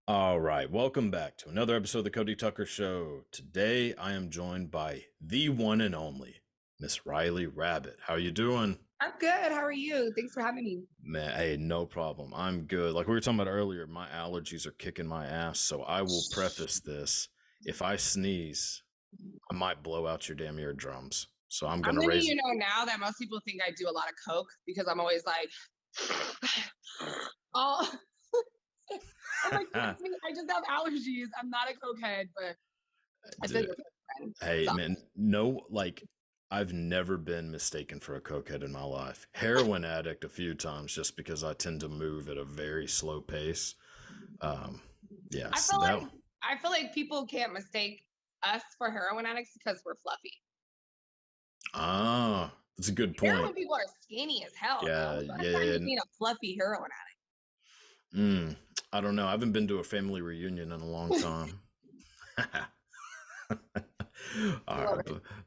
All right, welcome back to another episode of the Cody Tucker Show. Today, I am joined by the one and only Miss Rylee Rabbit. How you doing? I'm good. How are you? Thanks for having me. Man, hey, no problem. I'm good. Like we were talking about earlier, my allergies are kicking my ass, so I will preface this. If I sneeze, I might blow out your damn eardrums. So I'm I'm gonna letting raise. you know now that most people think I do a lot of coke because I'm always like, oh, I'm like, I just have allergies. I'm not a cokehead, but I think it's a friend. Hey, So. man, no, like I've never been mistaken for a cokehead in my life. Heroin addict a few times just because I tend to move at a very slow pace. Yes, I feel like people can't mistake us for heroin addicts because we're fluffy. That's a good point. Heroin people are skinny as hell. Yeah, Though. So yeah. being a fluffy heroin addict. I don't know. I haven't been to a family reunion in a long time. All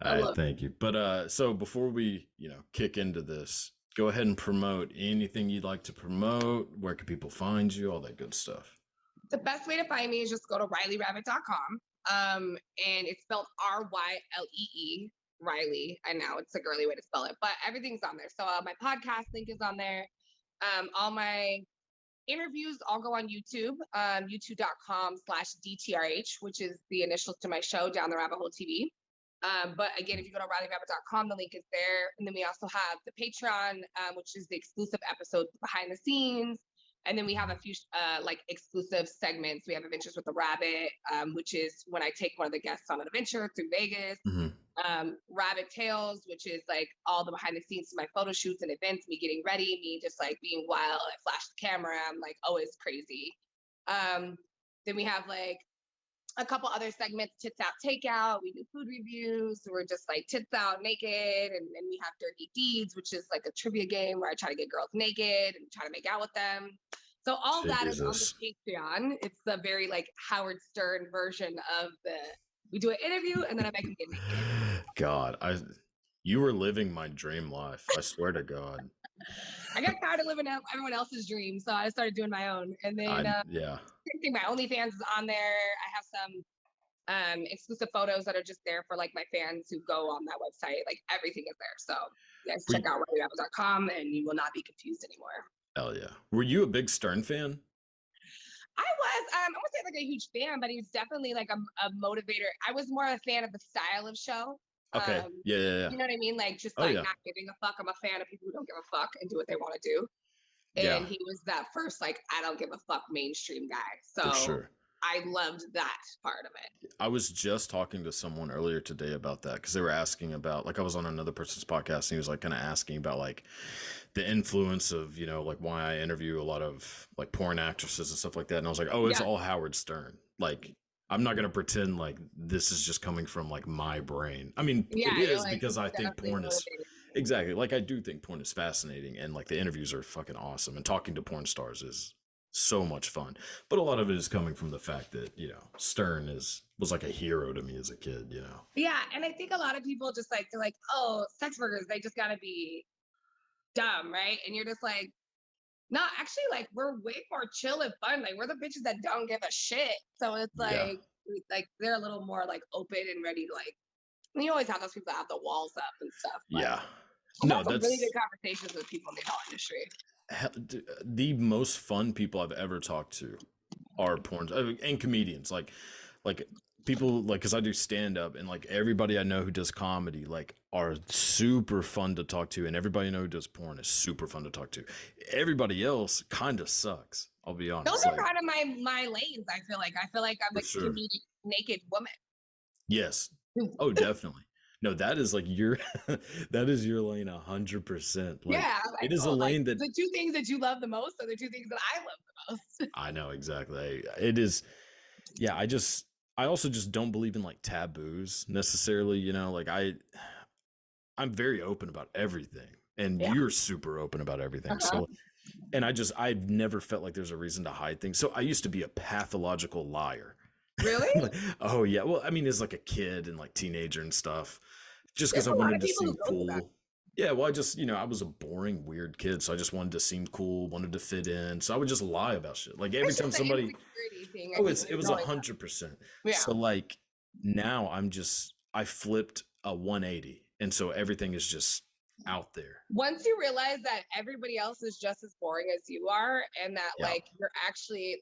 right, thank you. But so before we, kick into this, go ahead and promote anything you'd like to promote. Where can people find you? All that good stuff. The best way to find me is just go to RyleeRabbit.com. And it's spelled Rylee, Rylee. I know it's a girly way to spell it, but everything's on there. So my podcast link is on there. All my interviews all go on YouTube, youtube.com/DTRH, which is the initials to my show, Down the Rabbit Hole TV. But again, if you go to RyleeRabbit.com, the link is there. And then we also have the Patreon, which is the exclusive episodes behind the scenes. And then we have a few like exclusive segments. We have Adventures with the Rabbit, which is when I take one of the guests on an adventure through Vegas. Rabbit Tales, which is like all the behind the scenes to my photo shoots and events, me getting ready, me just like being wild. I flash the camera. I'm like always crazy. Then we have like a couple other segments, Tits Out Takeout. We do food reviews. So we're just like tits out naked. And then we have Dirty Deeds, which is like a trivia game where I try to get girls naked and try to make out with them. So all that is on the Patreon. It's the very like Howard Stern version of we do an interview and then I make them get naked. God, you were living my dream life. I swear to God. I got tired of living out everyone else's dream, so I started doing my own. And then my OnlyFans is on there. I have some exclusive photos that are just there for like my fans who go on that website. Like everything is there. So yes, check out RyleeRabbit.com and you will not be confused anymore. Hell yeah. Were you a big Stern fan? I was, I wouldn't say like a huge fan, but he was definitely like a motivator. I was more a fan of the style of show. Okay. Yeah. You know what I mean? Like just not giving a fuck. I'm a fan of people who don't give a fuck and do what they want to do. And he was that first, like, I don't give a fuck mainstream guy. So for sure. I loved that part of it. I was just talking to someone earlier today about that because they were asking about, like, I was on another person's podcast and he was like kind of asking about like the influence of, like why I interview a lot of like porn actresses and stuff like that. And I was like, oh, it's all Howard Stern. Like, I'm not going to pretend like this is just coming from like my brain. I mean, it is like, because I think porn is exactly like I do think porn is fascinating and like the interviews are fucking awesome and talking to porn stars is so much fun. But a lot of it is coming from the fact that, Stern was like a hero to me as a kid, Yeah. And I think a lot of people just like, they're like, oh, sex workers, they just got to be dumb, right? And you're just like, no, actually, like we're way more chill and fun. Like we're the bitches that don't give a shit. So it's like, like they're a little more like open and ready to like. You always have those people that have the walls up and stuff. Yeah, that's really good conversations with people in the adult industry. The most fun people I've ever talked to are porn and comedians. Like people like, because I do stand up, and like everybody I know who does comedy like are super fun to talk to, and everybody I know who does porn is super fun to talk to. Everybody else kind of sucks. I'll be Those honest. are Like kind of my lanes. I feel like I'm for a sure. comedic naked woman. Yes. Oh, definitely. No, that is like your that is your lane 100%. Like Yeah, I'm like, it is a oh, like lane that the two things that you love the most are the two things that I love the most. I know exactly. It is. Yeah, I also just don't believe in like taboos necessarily, like I'm very open about everything, and Yeah. you're super open about everything. Uh-huh. So, and I've never felt like there's a reason to hide things. So I used to be a pathological liar. Really? Like, oh yeah, well, I mean, as like a kid and like teenager and stuff, just There's because I a lot wanted of to people who seem go through that. cool. Yeah, well, I just, I was a boring, weird kid, so I just wanted to seem cool, wanted to fit in. So I would just lie about shit. Like every It's time just an somebody, insecurity thing, I oh, think, when it you're was growing up. 100%. Yeah. So like now I flipped a 180, and so everything is just out there. Once you realize that everybody else is just as boring as you are, and that Yeah. like you're actually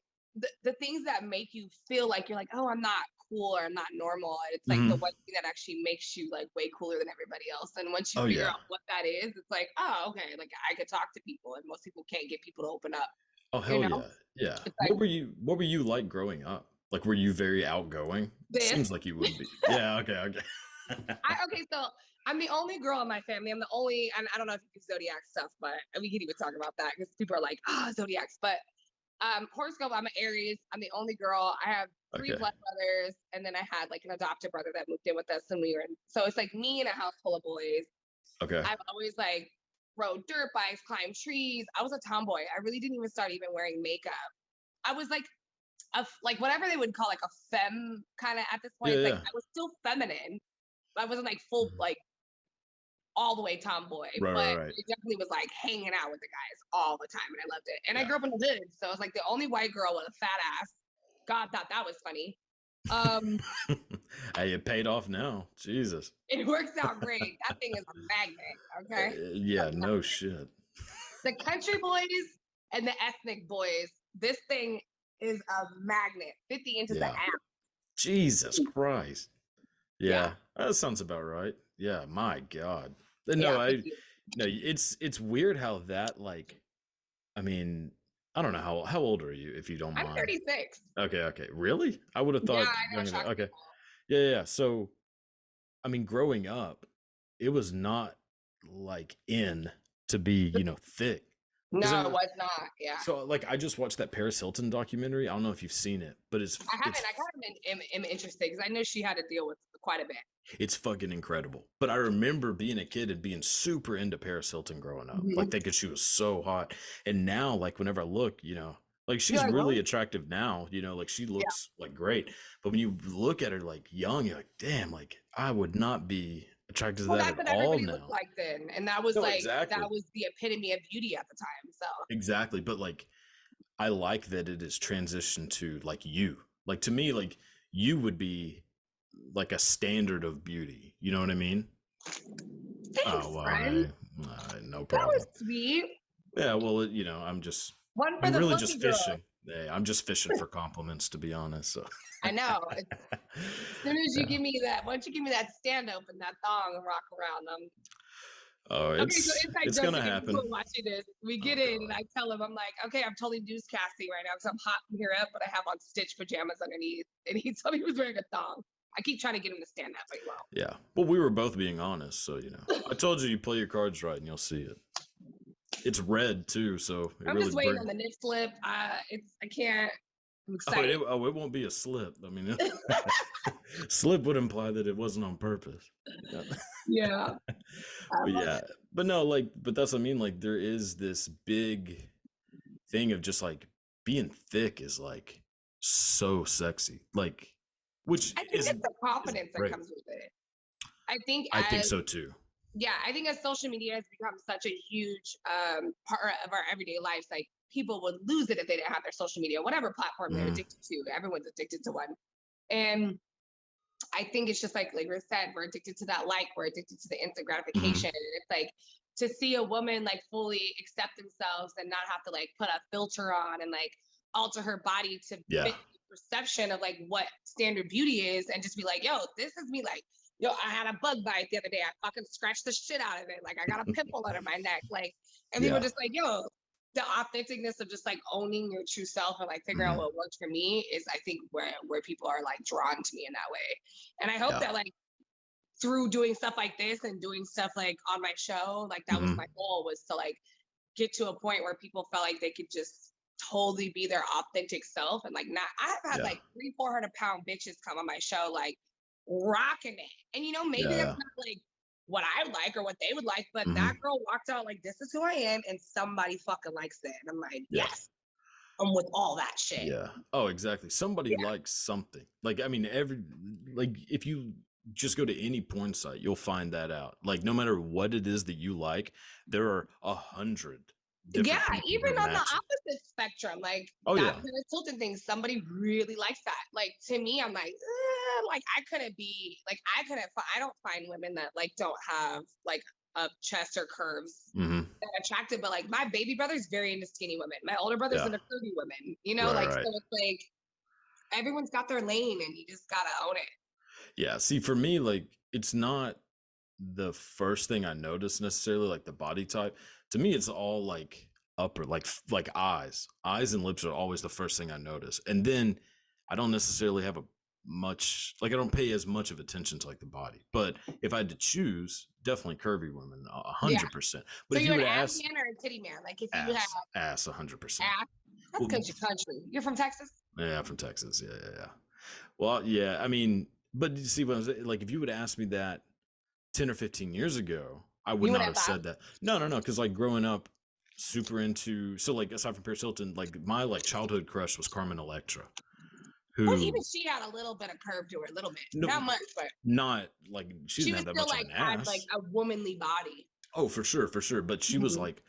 the things that make you feel like you're like, oh, I'm not cool or I'm not normal. And it's like the Hmm. one thing that actually makes you like way cooler than everybody else. And once you Oh figure yeah. out what that is, it's like, oh, okay, like I could talk to people, and most people can't get people to open up. Oh You hell know, yeah. Yeah. it's like What were you like growing up? Like were you very outgoing? this. Seems like you would be. Yeah, okay, okay. Okay, so I'm the only girl in my family. I'm the only, and I don't know if you do zodiac stuff, but we could even talk about that because people are like, zodiacs. But horoscope, I'm an Aries. I'm the only girl. I have three Okay. blood brothers, and then I had like an adopted brother that moved in with us, and we were in. So it's like me in a house full of boys. Okay. I've always like rode dirt bikes, climbed trees. I was a tomboy. I really didn't even start even wearing makeup. I was like like whatever they would call like a femme kind of at this point. Yeah, It's like yeah. I was still feminine. I wasn't like full Mhm. like all the way tomboy, Right, but right, it definitely was like hanging out with the guys all the time, and I loved it. And I right. grew up in the hood, so I was like the only white girl with a fat ass. God thought that was funny. Um, Yeah. Hey, it paid off now. Jesus. it works out great. That thing is a magnet. Okay, Yeah, no shit. the country boys and the ethnic boys. This thing is a magnet. 50 inches an Yeah. ass. Jesus Christ. Yeah, Yeah, that sounds about right. Yeah, my God. No, yeah. Thank you. no, it's weird how that like I mean, I don't know how old are you if you don't I'm mind. 36. Okay, okay. Really? I would have Yeah, thought I know. younger than Shocks okay. people. Yeah, yeah. Yeah. So, I mean, growing up, it was not like in to be, thick. Because No, it was not. Yeah. so like I just watched that Paris Hilton documentary. I don't know if you've seen it, but I haven't. I kind of am interested because I know she had to deal with quite a bit. it's fucking incredible. But I remember being a kid and being super into Paris Hilton growing up, like Mhm. thinking she was so hot. And now, like whenever I look, like You're she's like, really really? attractive now, like she Yeah. looks like great. But when you look at her like young, you're like, damn, like I would not be attracted to Well, that that's at what all everybody looked now. like then, and No, that exactly. was the epitome of beauty at the time. So Exactly. But like I like that it is transitioned to like you. Like to me, like you would be like a standard of beauty. You know what I mean? thanks, Oh, well, friend. no That was problem. sweet. Yeah, well, One for I'm the really fluffy just girl. fishing. Yeah, I'm just fishing for compliments, to be honest. So, I know. As soon as you yeah. give me that, once you give me that stand up and that thong and rock around them. Oh, Okay, so inside it's jokes gonna again. People happen. are watching this. We Oh get in, and God. I tell him, I'm like, okay, I'm totally newscasting right now because I'm hot from here up, but I have on stitch pajamas underneath. And he told me he was wearing a thong. I keep trying to get him to stand up, but he won't. Yeah. Well, we were both being honest, so I told you play your cards right, and you'll see it. It's red too, so it I'm really just waiting on brings. the nip slip. I can't. I'm Oh, excited. it won't be a slip. I mean, slip would imply that it wasn't on purpose. Yeah. Yeah, I But love yeah, it. but no, like, but that's what I mean. Like, there is this big thing of just like being thick is like so sexy, like, which I think it's the is confidence that great. comes with it. I think I think as so too. yeah, I think as social media has become such a huge part of our everyday lives, like people would lose it if they didn't have their social media, whatever platform they're Mm, addicted to. Everyone's addicted to one. And I think it's just like we said, we're addicted to that like, we're addicted to the instant mhm. gratification. And it's like to see a woman like fully accept themselves and not have to like put a filter on and like alter her body to Yeah, fit perception of like what standard beauty is and just be like, yo, this is me. Like, yo, I had a bug bite the other day. I fucking scratched the shit out of it. Like, I got a pimple under my neck. Like, and people Yeah. just like, yo, the authenticness of just like owning your true self and like figuring out what works for me is, I think, where people are like drawn to me in that way. And I hope Yeah. that like through doing stuff like this and doing stuff like on my show, like that was my goal, was to like get to a point where people felt like they could just totally be their authentic self and like not. I've had Yeah. like 300-400 pound bitches come on my show like rocking it, and maybe Yeah. that's not like what I would like or what they would like, but Mhm. that girl walked out like, this is who I am, and somebody fucking likes it, and I'm like, Yeah. yes, I'm with all that shit. Yeah. Oh, exactly. Somebody Yeah. likes something. Like, I mean, like if you just go to any porn site, you'll find that out. Like, no matter what it is that you like, there are 100 different Yeah, people even who on the match it. opposite spectrum, like Oh that yeah. Paris Hilton thing, somebody really likes that. Like to me, I'm like I couldn't be like I don't find women that like don't have like a chest or curves that attractive, but like my baby brother's very into skinny women. My older brother's Yeah. into curvy women. Right, So right. it's like everyone's got their lane, and you just gotta own it. Yeah. See, for me, like, it's not the first thing I notice necessarily, like the body type. To me, it's all like upper, like eyes. Eyes and lips are always the first thing I notice. And then I don't necessarily have I don't pay as much of attention to like the body. But if I had to choose, definitely curvy women, Yeah. 100%. But So if you you're were an to ass ask man or a titty man? Like if you have ass 100%. ass, that's Well, because you're country. You're from Texas? yeah, I'm from Texas. Yeah. Well, yeah, I mean, but you see what I'm saying? Like, if you would ask me that 10 or 15 years ago, I would You would not have have said that. No, because like growing up, super into, so like aside from Paris Hilton, like my like childhood crush was Carmen Electra, Well, even who she had a little bit of curve to her, a little bit, no, not much, but not like she she didn't was have that still much of like an had like ass. a womanly body. Oh, for sure. But she was Mhm. like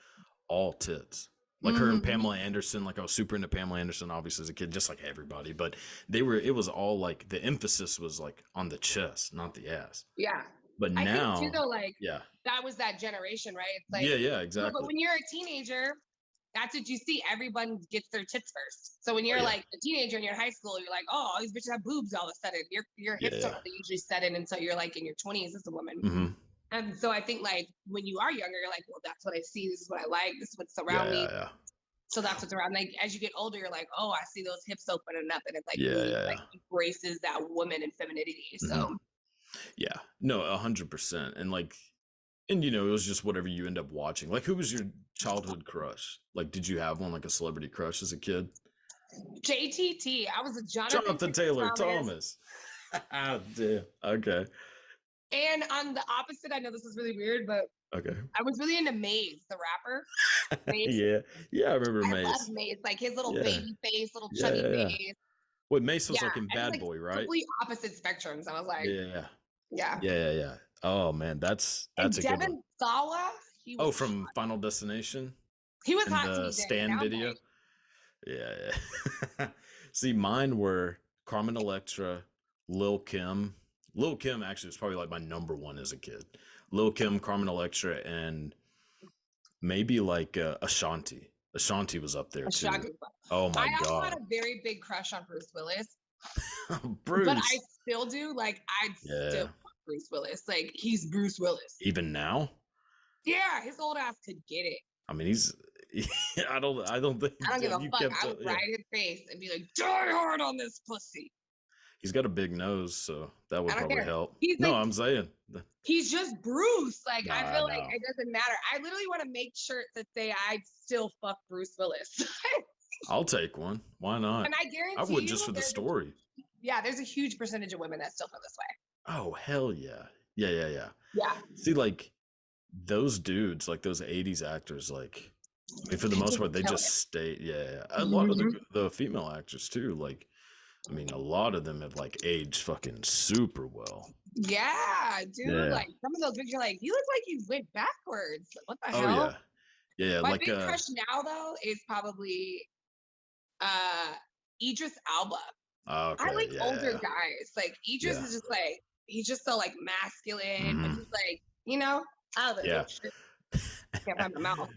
all tits. Like her and Pamela Anderson, like I was super into Pamela Anderson, obviously as a kid, just like everybody. But it was all like the emphasis was like on the chest, not the ass. Yeah. But I think too, now, though, like yeah, that was that generation, right? It's like, yeah, but exactly. when you're a teenager, that's what you see. Everyone gets their tits first. So when Oh you're yeah, like a teenager and you're in high school, you're like, oh, all these bitches have boobs all of a sudden. Your hips don't yeah. really usually set in until you're like in your 20s as a woman. Mm-hmm. And so I think like when you are younger, you're like, well, that's what I see. This is what I like. This is what's around me. Yeah. So that's what's around. Like as you get older, you're like, oh, I see those hips opening up, and it's like Yeah, really yeah. like embraces that woman and femininity. So Yeah, no, 100%. And like, and you know, it was just whatever you end up watching. Like, who was your childhood crush? Like, did you have one, like a celebrity crush as a kid? JTT, I was a Jonathan Taylor Thomas. Damn. Okay. And on the opposite, I know this is really weird, but Okay. I was really into Maze, the rapper. Maze. Yeah, I remember I Mace. love Maze, like his little Yeah. baby face, little chubby face. Wait, Mace was Yeah, like in I was, Bad like, Boy, right? complete opposite spectrums. I was like, Yeah. yeah. Oh man, that's And a good one. Devin Sawa, he was from Final Destination he was and hot to the me then. Stan Now I'm video. like, Yeah. See, mine were Carmen Electra, Lil Kim. Lil Kim actually was probably like my number one as a kid. Lil Kim, Carmen Electra, and maybe like Ashanti. Ashanti was up there too. Ashanti. Oh my I also had god, a very big crush on Bruce Willis, Bruce. but I still do. Like, I'd still fuck Bruce Willis. Like, he's Bruce Willis. Even now? Yeah, his old ass could get it. I mean, he's. I don't think. I don't give a fuck. I would ride his face and be like, die hard on this pussy. He's got a big nose, so that would probably help. He's No, like, I'm saying. he's just Bruce. Like, Nah, I feel like it doesn't matter. I literally want to make shirts that say I'd still fuck Bruce Willis. I'll take one. Why not? And I guarantee I would just for the story. There's a huge percentage of women that still feel this way. Oh, hell yeah. Yeah. Yeah. See, like, those dudes, like those 80s actors, like, I mean, for the most part, they just stay. Yeah. A lot of the female actors, too. Like, I mean, a lot of them have, like, aged fucking super well. Yeah, dude. Yeah. Like, some of those pictures, like, you look like you went backwards. What the hell? Oh, yeah. My like, big crush now, though, is probably Idris Elba. Okay, I like older guys. Like Idris is just like, he's just so like masculine, but he's like, you know, I love it. Shit. Can't find my mouth.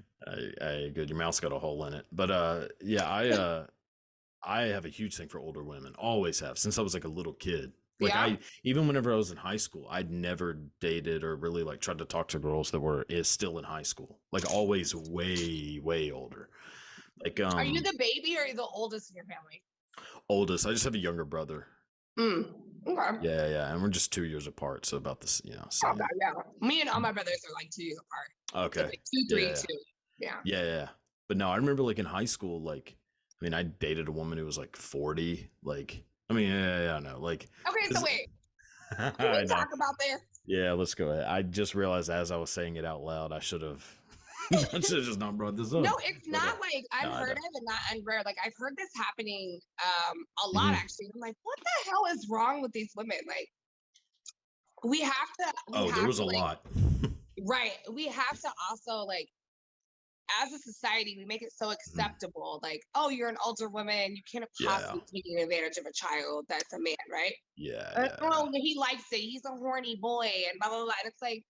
I good. Your mouth's got a hole in it. But I I have a huge thing for older women. Always have since I was like a little kid. Like Yeah. even whenever I was in high school, I'd never dated or really like tried to talk to girls that were is still in high school. Like always way, way older. Like Are you the baby or are you the oldest in your family? oldest. I just have a younger brother. Okay. Yeah, yeah. And we're just 2 years apart, so about this, Not bad, same. yeah. Me and all my brothers are like 2 years apart. So it's Okay. like two, Yeah, three, yeah. two. Yeah. Yeah, yeah. But no, I remember like in high school, like I mean, I dated a woman who was like 40. Like, I mean, yeah, no, like Okay, so 'cause- wait. Can I we know. talk about this? Yeah, let's go ahead. I just realized as I was saying it out loud, I should have I should have just not brought this No, up. it's But not like no, I unheard know. of and not unrare. Like I've heard this happening a lot Mhm. actually. I'm like, what the hell is wrong with these women? Like we Oh, there have was to a like lot. right. We have to also like as a society, we make it so Mhm. acceptable. Like, oh, you're an older woman, you can't Yeah. possibly taking advantage of a child that's a man, right? Yeah, yeah, yeah. Oh, he likes it. He's a horny boy, and blah blah blah. And it's like,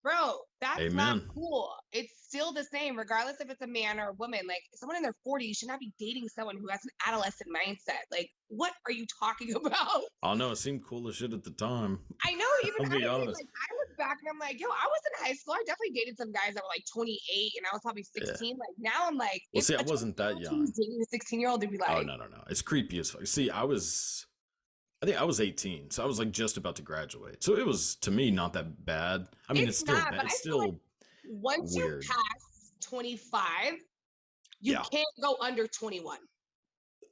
bro, that's not Amen. cool. It's still the same, regardless if it's a man or a woman. Like someone in their 40s should not be dating someone who has an adolescent mindset. Like, what are you talking about? I know it seemed cool as shit at the time. I know, even I'll I be mean, honest. like I look back and I'm like, yo, I was in high school. I definitely dated some guys that were like 28 and I was probably Yeah. 16. Like now I'm like, Well, if see, I a wasn't that 20-year-old who's young. dating a 16-year-old, they'd be Oh like, no, no, no. It's creepy as fuck. See, I think I was 18, so I was like just about to graduate. So it was to me not that bad. I mean, it's it's still not, bad. but It's I feel like still once you weird. pass 25, you Yeah. can't go under 21.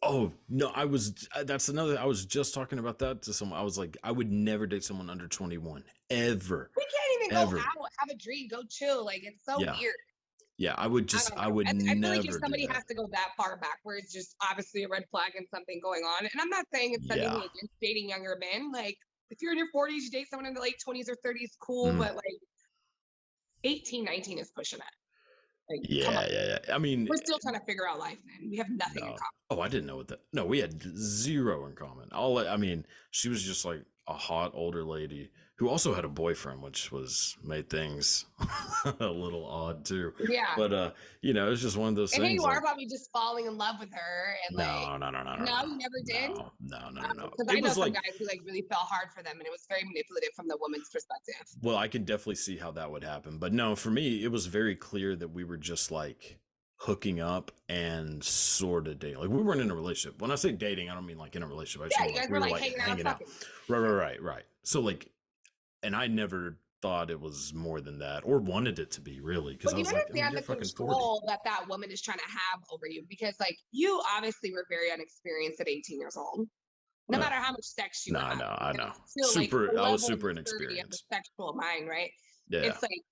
Oh no, I was. That's another. I was just talking about that to someone. I was like, I would never date someone under 21 ever, We can't even go ever. out, have a drink, go chill. Like it's so Yeah, weird. yeah. I would I just. don't I know. would I feel like if never do somebody that. has to go that far back, where it's just obviously a red flag and something going on. And I'm not saying it's anything Yeah. against dating younger men. Like if you're in your 40s, you date someone in the late 20s or 30s, cool. Mhm. But like 18, 19 is pushing it. Like, come on. Yeah, yeah, yeah. I mean, We're still trying to figure out life, man. We have nothing in no. common. Oh, I didn't know what that. No, we had zero in common. I mean, she was just like a hot older lady who also had a boyfriend, which was made things a little odd too. Yeah. But it's just one of those And here things. you are Like, probably just falling in love with her and like, no, no, no, no, no, no, no, you never did. no, no, no, no, no. Because I It know was some like, guys who like really fell hard for them and it was very manipulative from the woman's perspective. well, I can definitely see how that would happen. But no, for me, it was very clear that we were just like hooking up and sort of dating. Like we weren't in a relationship. When I say dating, I don't mean like in a relationship. I just Yeah, mean you like guys we were were like like hanging out, hanging out. fucking. Right. So like, and I never thought it was more than that or wanted it to be really because But I you was like, I mean, understand you're the fucking 40. control that that woman is trying to have over you because like you obviously were very unexperienced at 18 years old. No No, matter how much sex you no, would have, I know. it's still like the I was level of super maturity of the inexperienced. sexual mind, right? Yeah, It's like,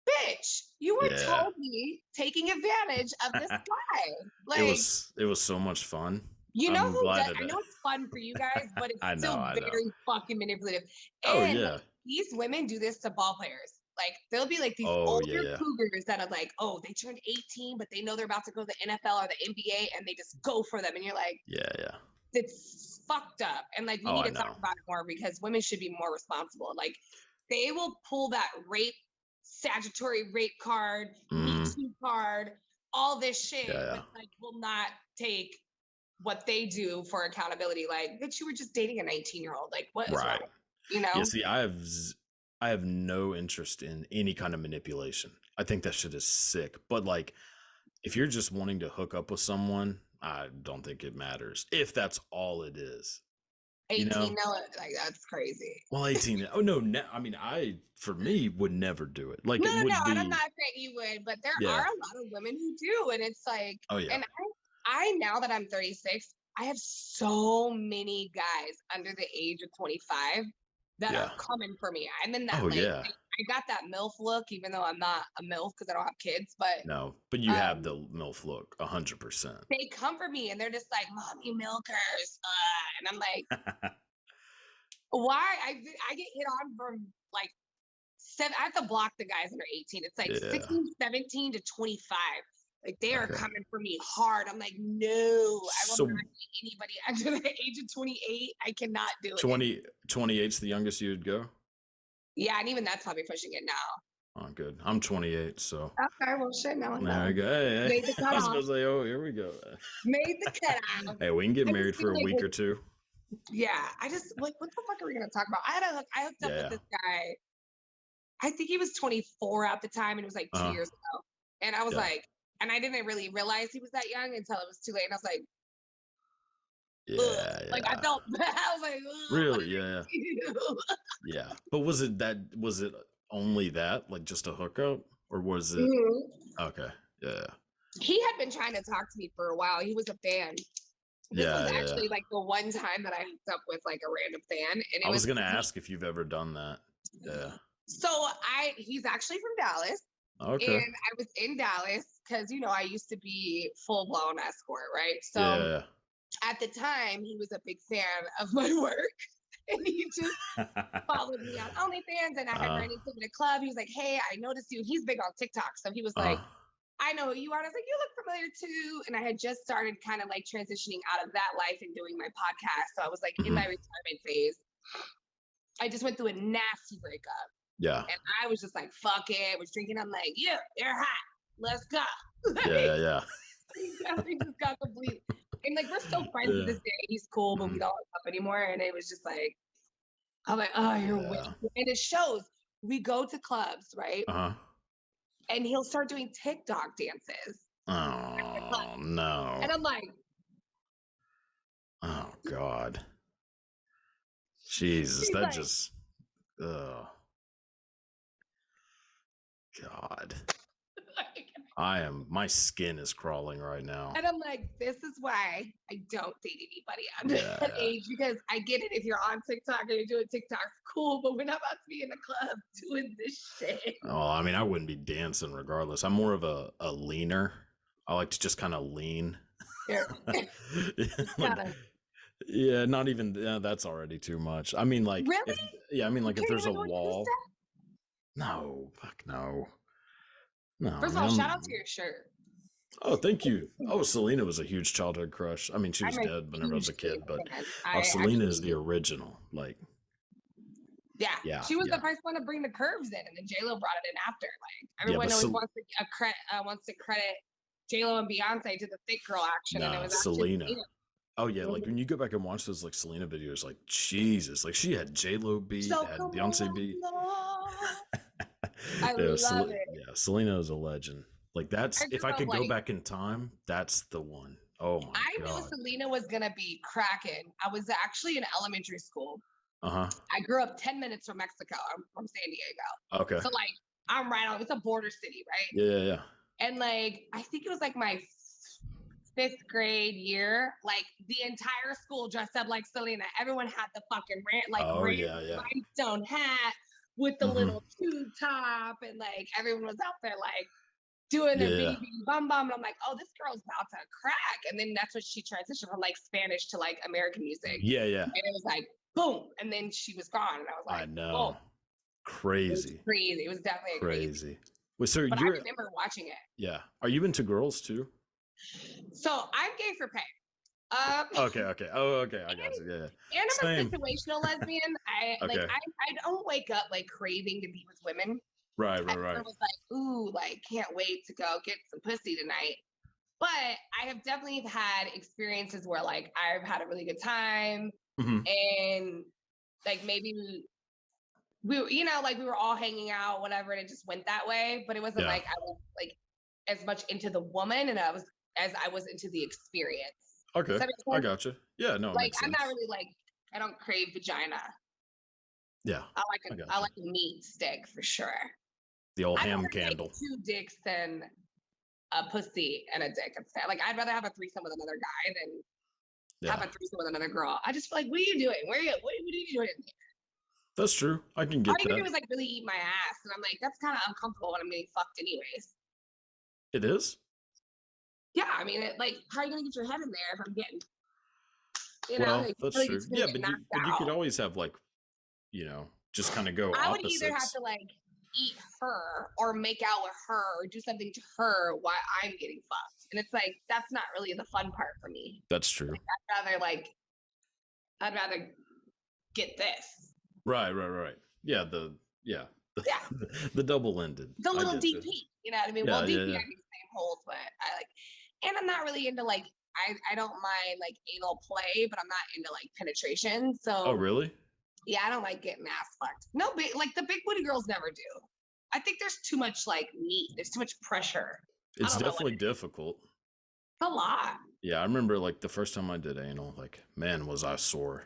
bitch, you were yeah. totally taking advantage of this guy. It Like, was so much fun. you know I'm who glad does? that I know it's fun for you guys, but it's I know, still I know. very fucking manipulative. Oh And yeah. like these women do this to ball players. Like they'll be like these Oh yeah, older yeah. cougars that are like, oh, they turned 18, but they know they're about to go to the NFL or the NBA, and they just go for them. And you're like, Yeah, yeah. it's fucked up. And like we Oh, need I to talk know. about it more because women should be more responsible. Like they will pull that rape, statutory rape card, Me Mhm. Too card, all this shit, Yeah, but yeah. like will not take what they do for accountability. Like, bitch, you were just dating a 19-year-old. Like, what is wrong? Right. You Yeah, know? see, I have no interest in any kind of manipulation. I think that shit is sick. But like if you're just wanting to hook up with someone, I don't think it matters. If that's all it is. You 18, know? no, like that's crazy. Well, 18. Oh no, I mean, for me would never do it. Like No, it no, no. would And I'm be not saying you would, but there are yeah. a lot of women who do. And it's like, Oh yeah. and I now that I'm 36, I have so many guys under the age of 25 that are Yeah. coming for me. I'm in that Oh like yeah. I got that MILF look, even though I'm not a MILF because I don't have kids, but No, but you have um the MILF look 100%. they come for me and they're just like, mommy milkers. And I'm like, why? I get hit on from like seven. I have to block the guys under 18. It's like Yeah. 16, 17 to 25. Like they are Okay. coming for me hard. I'm like, no, I will not So date anybody under the age of 28. I cannot do it. 28's the youngest you'd go? Yeah, and even that's probably pushing it now. Oh, good. I'm 28, so Okay, well, shit, now I there we know. go. Hey, Made the hey. I was about cutoff. to say, oh, here we go. Made the cutoff. Hey, we can get I just married for feel a like, week or two. yeah, I just like, what the fuck are we gonna talk about? I hooked up with Yeah. this guy. I think he was 24 at the time, and it was like 2 years ago. And I was Yeah. like, and I didn't really realize he was that young until it was too late. And I was like, ugh. Yeah, Like I yeah. felt bad. I was like, ugh, what Really? did I Yeah, do? yeah. But was it only that, like just a hookup, or was it? Mhm. Okay. Yeah. He had been trying to talk to me for a while. He was a fan. This was Yeah, yeah. actually like the one time that I hooked up with like a random fan, and I it was was gonna ask if you've ever done that. Yeah. so he's actually from Dallas, Okay. and I was in Dallas because I used to be full blown escort, right? So Yeah. at the time, he was a big fan of my work, and he just followed me on OnlyFans, and I had ran into him in a club. He was like, "Hey, I noticed you." He's big on TikTok, so he was like, "I know who you are." And I was like, "You look familiar too." And I had just started kind of like transitioning out of that life and doing my podcast, so I was like in my retirement phase. I just went through a nasty breakup, Yeah. and I was just like, "Fuck it." Was drinking. I'm like, "Yeah, you're hot. Let's go." Yeah. Yeah. We just got complete. And like we're still friends to Yeah. this day. He's cool, but we don't hook up anymore. And it was just like, I'm like, oh, you're Yeah. weird. And it shows. We go to clubs, right? Uh-huh. And he'll start doing TikTok dances. Oh no. And I'm like, Oh God. Jesus, he's that like, just oh God. My skin is crawling right now. and I'm like, this is why I don't date anybody under Yeah, that yeah. age, because I get it if you're on TikTok and you're doing TikTok, cool, but we're not about to be in the club doing this shit. Oh, I mean, I wouldn't be dancing regardless. I'm more of a leaner. I like to just kind of lean. Yeah. Like, Gotta- yeah, not even that's already too much. I mean, like, really? I mean, You like, if can't there's a even go to the wall, step? no, fuck no, no. I First of mean, all, shout out to your shirt. oh, thank you. Oh, Selena was a huge childhood crush. I mean, she was I'm a dead whenever I was huge a kid, Selena but fan. Selena is the original. Like, Yeah, yeah, she was yeah, the first one to bring the curves in, and then J Lo brought it in after. Like yeah. everyone But always wants to credit J Lo and Beyonce to the thick girl action, and it nah, was actually Selena. Selena. Oh yeah, like when you go back and watch those like Selena videos, like Jesus, like she had J Lo beat, So had come Beyonce beat. on, I Yeah, love it. yeah, Selena is a legend. Like that's I if grew I up could go like back in time, that's the one. Oh my I knew God. Selena was gonna be cracking. I was actually in elementary school. Uh huh. I grew up 10 minutes from Mexico. I'm from San Diego, Okay. so like I'm right on. It's a border city, right? Yeah, yeah, yeah. And like I think it was like my fifth grade year, like the entire school dressed up like Selena. Everyone had the fucking Oh yeah, yeah. rhinestone hat with the Mm-hmm. little tube top, and like everyone was out there like doing Yeah, their yeah. bitty bitty bum bum. And I'm like, oh, this girl's about to crack. And then that's when she transitioned from like Spanish to like American music. Yeah, yeah. And it was like boom. And then she was gone. And I was I like, know. oh, it was Crazy. crazy. It was definitely crazy. Crazy. Wait, so But I you're remember watching it. yeah. Are you into girls too? So I'm gay for pay. Okay, okay. Oh, okay. I got you. Yeah, yeah. And I'm Same. a situational lesbian. Okay. I don't wake up like craving to be with women. Right, I right, right. was like, ooh, like can't wait to go get some pussy tonight. But I have definitely had experiences where like I've had a really good time, Mm-hmm. and like maybe like we were all hanging out, whatever, and it just went that way. But it wasn't Yeah. like I was like as much into the woman, and I was into the experience. Okay. Does that make I sense? got you. Yeah, no, it Like makes I'm sense. not really like I don't crave vagina. Yeah. I I got like a meat stick for sure. the old I'd ham rather candle. take 2 dicks than a pussy and a dick instead. Like I'd rather have a threesome with another guy than have Yeah. a threesome with another girl. I just feel like, what are you doing? What are you doing? That's true. I can All get you do that. is like really eat my ass, and I'm like, that's kind of uncomfortable when I'm getting fucked anyways. It is? Yeah, I mean, like, how are you gonna get your head in there if I'm getting, Well, like, that's really true. just gonna Yeah, get but knocked you could out? always have like, just kind of go I would either have opposites. to like eat her or make out with her or do something to her while I'm getting fucked, and it's like that's not really the fun part for me. That's true. I'd rather get this. Right, right, right. Yeah, Yeah, The double-ended. the I little get you. DP. You know what I mean? Well, Yeah, yeah, DP yeah. I need the same holes, but I like, and I'm not really into like I don't mind like anal play, but I'm not into like penetration. Oh, So really? yeah, I don't like getting ass fucked. No, big like the big booty girls never do. I think there's too much like meat. There's too much pressure. I It's don't know what definitely it is. difficult. It's a lot. Yeah, I remember like the first time I did anal, like, man, was I sore.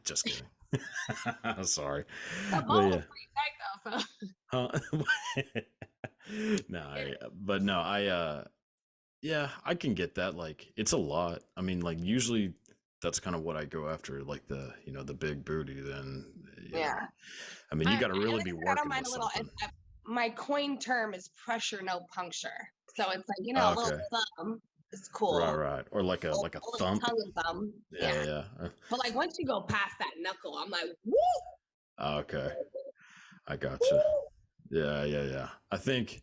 Just kidding. Sorry. The But ball was yeah. pretty tight though. So Huh? No, but no, yeah, I can get that. Like, it's a lot. I mean, like, usually that's kind of what I go after, like the big booty. Then, you know, yeah. I mean, you I, got to I really like be I said, I don't working mind with a little. something. My coin term is pressure, no puncture. So it's like a little Okay. thumb is Right, cool. right. Or like a A little thump. tongue and thumb. Yeah, Yeah. yeah. But like once you go past that knuckle, I'm like, woo, Okay. I gotcha. woo. Yeah, yeah, yeah. I think,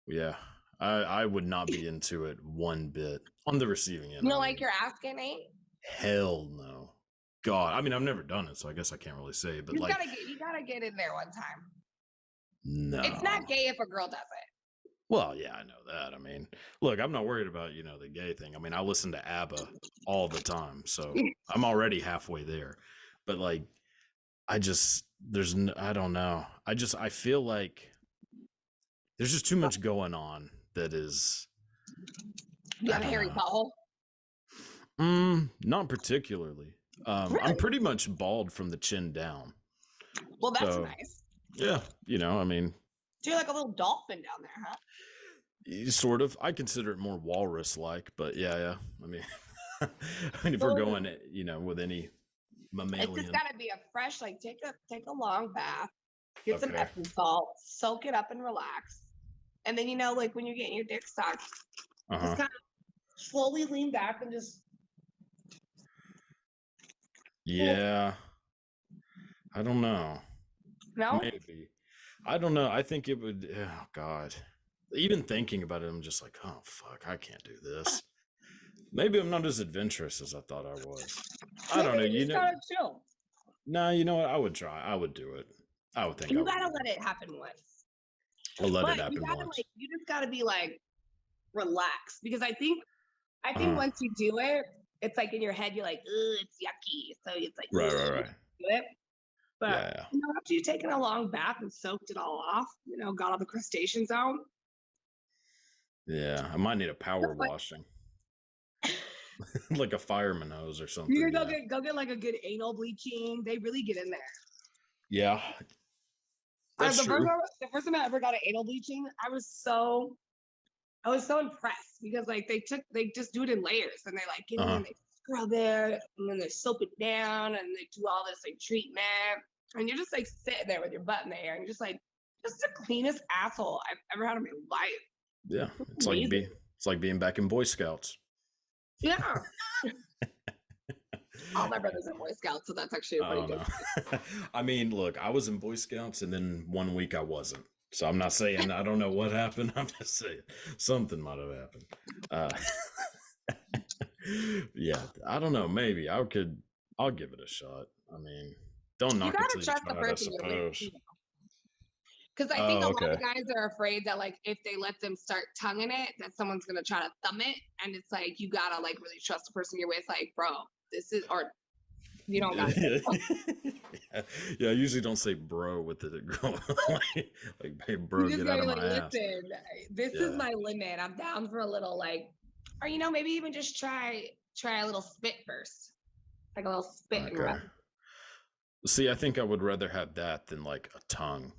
yeah, I would not be into it one bit on the receiving end. You I know, like mean, your ass getting. hell no. God, I mean, I've never done it, so I guess I can't really say. But like, You gotta get in there one time. It's no. not gay if a girl does it. Well, yeah, I know that. I mean, look, I'm not worried about the gay thing. I mean, I listen to ABBA all the time, so I'm already halfway there. But like, I don't know. I feel like there's just too much going on that is, You I have a don't hairy know. butthole. Not particularly. I'm Really? pretty much bald from the chin down. Well, that's So nice. yeah, I mean, So you're like a little dolphin down there, huh? sort of. I consider it more walrus-like, but yeah, yeah. I mean, I mean, if we're So going, with any it's just mammalian. gotta be a fresh, like take a long bath, get some Okay. Epsom salt, soak it up and relax. And then like when you're getting your dick sucked, Uh just huh. kind of slowly lean back and just Yeah. I don't know. no. Maybe. I don't know. I think it would. Oh God. Even thinking about it, I'm just like, oh fuck, I can't do this. Maybe I'm not as adventurous as I thought I was. I don't Maybe know. you just gotta chill. Nah, you know what? I would try. I would do it. I would think I You would gotta do let it. it happen once. I'll let it But you happen gotta once. like you just gotta be like relaxed because I think Uh-huh. once you do it, it's like in your head you're like, ugh, it's yucky. So it's like, Right, right, ugh, right. do it. But Yeah, yeah. after you've taken a long bath and soaked it all off, got all the crustaceans out. Yeah. I might need a power That's like washing. Like a fireman hose or you something, can go get like a good anal bleaching. They really get in there. Yeah, that's true. The first time I ever got an anal bleaching, I was so impressed because like they just do it in layers and they like get in Uh-huh. and they scrub it and then they soap it down and they do all this like treatment and you're just like sitting there with your butt in the air and you're just the cleanest asshole I've ever had in my life. Yeah. It's It's like amazing. it's like being back in Boy Scouts. Yeah. All my brothers are Boy Scouts, so that's actually a I pretty don't good. know. I mean, look, I was in Boy Scouts and then one week I wasn't. So I'm not saying I don't know what happened. I'm just saying something might have happened. Yeah, I don't know. Maybe I'll give it a shot. I mean, don't You knock it gotta till you trust the try it, I person you're with suppose. too. Because I think Oh, a lot okay. of guys are afraid that like if they let them start tonguing it, that someone's gonna try to thumb it. And it's like you gotta like really trust the person you're with, like, bro, this is or you don't gotta Yeah, say yeah, yeah. I usually don't say bro with it going like, hey, you bro, just get out gotta of be like, my ass. listen, this is Yeah. my limit. I'm down for a little like or maybe even just try a little spit first. Like a little spit and Okay. rub. See, I think I would rather have that than like a tongue.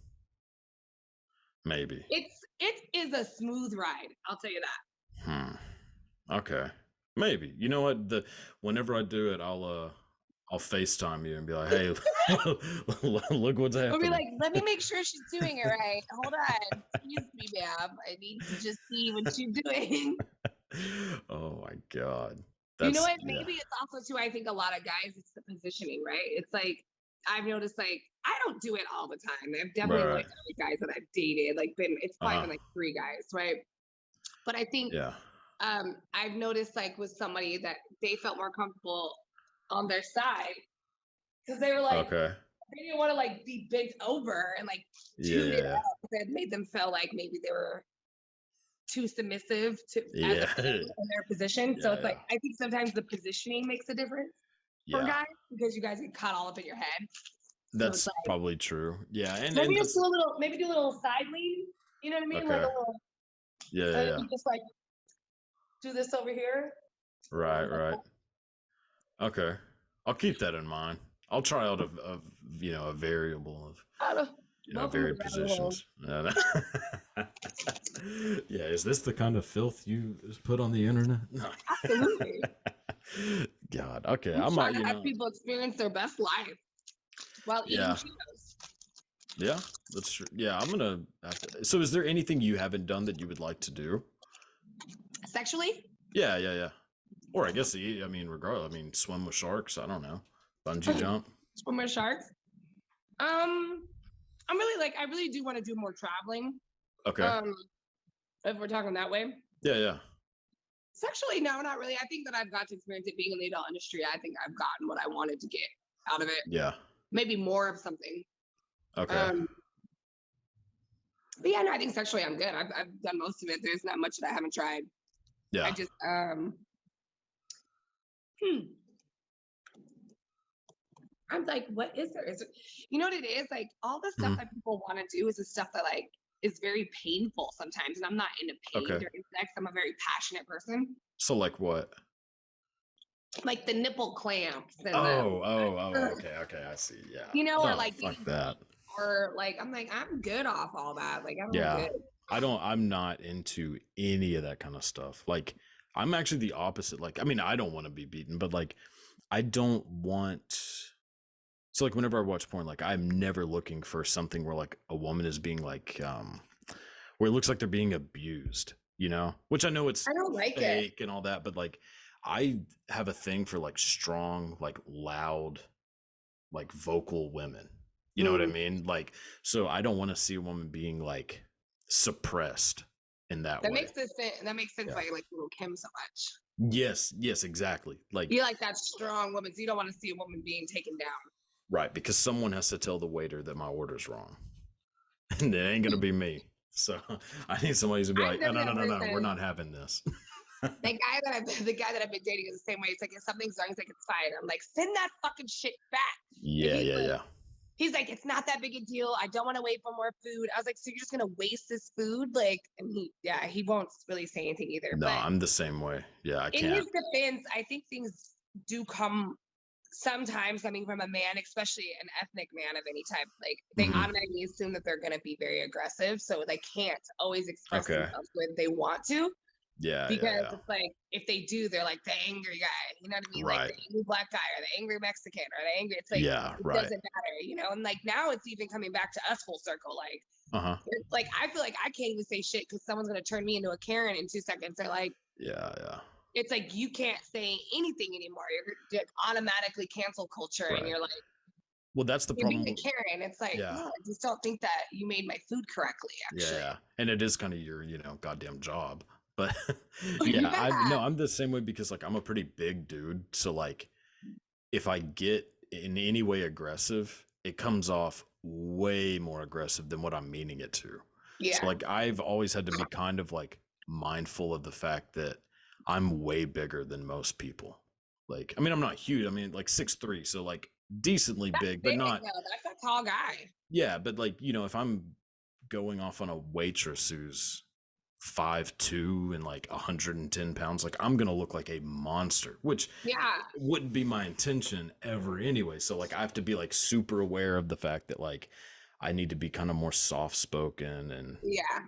Maybe. It is a smooth ride, I'll tell you that. Hmm. Okay. Maybe. You know what? Whenever I do it, I'll FaceTime you and be like, hey, look what's We'll be happening. like, let me make sure she's doing it right. Hold on. Excuse me, ma'am. I need to just see what she's doing. Oh my God. You know That's what? yeah. Maybe it's also too, I think a lot of guys, it's the positioning, right? It's like I've noticed like I don't do it all the time. I've definitely Right, right. liked other guys that I've dated, like it's probably Uh-huh. been like 3 guys, right? But I think Yeah. I've noticed like with somebody that they felt more comfortable on their side because they were like, Okay. they didn't want to like be bent over and like tune it Yeah. up. That made them feel like maybe they were too submissive to as a Yeah. family in their position. So it's Yeah. like I think sometimes the positioning makes a difference for Yeah. guys because you guys get caught all up in your head. So it's That's like probably true. Yeah. And maybe just do that's a little, maybe do a little side lean. You know what I mean? Like a okay. little, Yeah. Yeah. and Yeah. you just like do this over here. Right. And like, Right. Okay. I'll keep that in mind. I'll try out a variable of I don't, welcome to varied the rabbit hole. positions. Yeah, is this the kind of filth you put on the internet? No. Absolutely. God, okay, I'm I trying might, to have people experience their best life while eating yeah, Cheetos. yeah, that's true. Yeah, I'm gonna have to. So, is there anything you haven't done that you would like to do? Sexually? Yeah, yeah, yeah. Or I guess, I mean, regardless, I mean, swim with sharks. I don't know, bungee jump. Swim with sharks? I'm really like I really do want to do more traveling. Okay. Um, if we're talking that way. Yeah, yeah, Sexually, no, not really. I think that I've got to experience it being in the adult industry. I think I've gotten what I wanted to get out of it. yeah. Maybe more of something. Okay. But yeah, no, I think sexually I'm good. I've done most of it. There's not much that I haven't tried. Yeah. I just I'm like, what is there? Is it, you know what it is? Like all the stuff Mhm. that people want to do is the stuff that like is very painful sometimes. And I'm not into pain Okay. during sex. I'm a very passionate person. So, like what? Like the nipple clamps and Okay, okay, I see. Yeah. you know, or No, like fuck that. or like I'm like, I'm good off all that. Like I'm Yeah. good. I'm not into any of that kind of stuff. Like, I'm actually the opposite. Like, I mean, I don't want to be beaten, but like, I don't want. So, like, whenever I watch porn, like, I'm never looking for something where like a woman is being like, where it looks like they're being abused, which I know it's I don't like it. fake and all that, but like, I have a thing for like strong, like loud, like vocal women. You know what I mean? Like, so I don't want to see a woman being like suppressed in that way. That makes sense Yeah. why you like little Kim so much. Yes, exactly. Like, You like that strong woman, so you don't want to see a woman being taken down. right, because someone has to tell the waiter that my order's wrong. And it ain't gonna be me. So I need somebody who's gonna be like, no, we're not having this. The guy that I've been dating is the same way. It's like if something's wrong, he's like, it's fine. I'm like, send that fucking shit back. Yeah. He's like, it's not that big a deal. I don't want to wait for more food. I was like, so you're just gonna waste this food? Like, and he won't really say anything either. No, but I'm the same way. Yeah, I can't. In his defense, I think things do come sometimes coming from a man, especially an ethnic man of any type. Like they automatically assume that they're gonna be very aggressive, so they can't always express themselves when they want to. Yeah, because it's like if they do, they're like the angry guy, you know what I mean? Right. Like the angry black guy or the angry Mexican or the angry. It's like it doesn't matter, And like now it's even coming back to us full circle. Like, like I feel like I can't even say shit because someone's gonna turn me into a Karen in 2 seconds. They're like, yeah. It's like you can't say anything anymore. You're automatically cancel culture, and you're like, well, that's the problem. Being a Karen, it's like, I just don't think that you made my food correctly. Actually, yeah, and it is kind of your, goddamn job. But I'm the same way because like I'm a pretty big dude. So like if I get in any way aggressive, it comes off way more aggressive than what I'm meaning it to. Yeah. So like I've always had to be kind of like mindful of the fact that I'm way bigger than most people. Like, I mean, I'm not huge. I mean, like 6'3", so like decently big, but not. No, that's a tall guy. Yeah, but like if I'm going off on a waitress who's 5'2" and like 110 pounds, like I'm gonna look like a monster, which wouldn't be my intention ever anyway. So like I have to be like super aware of the fact that like I need to be kind of more soft spoken, and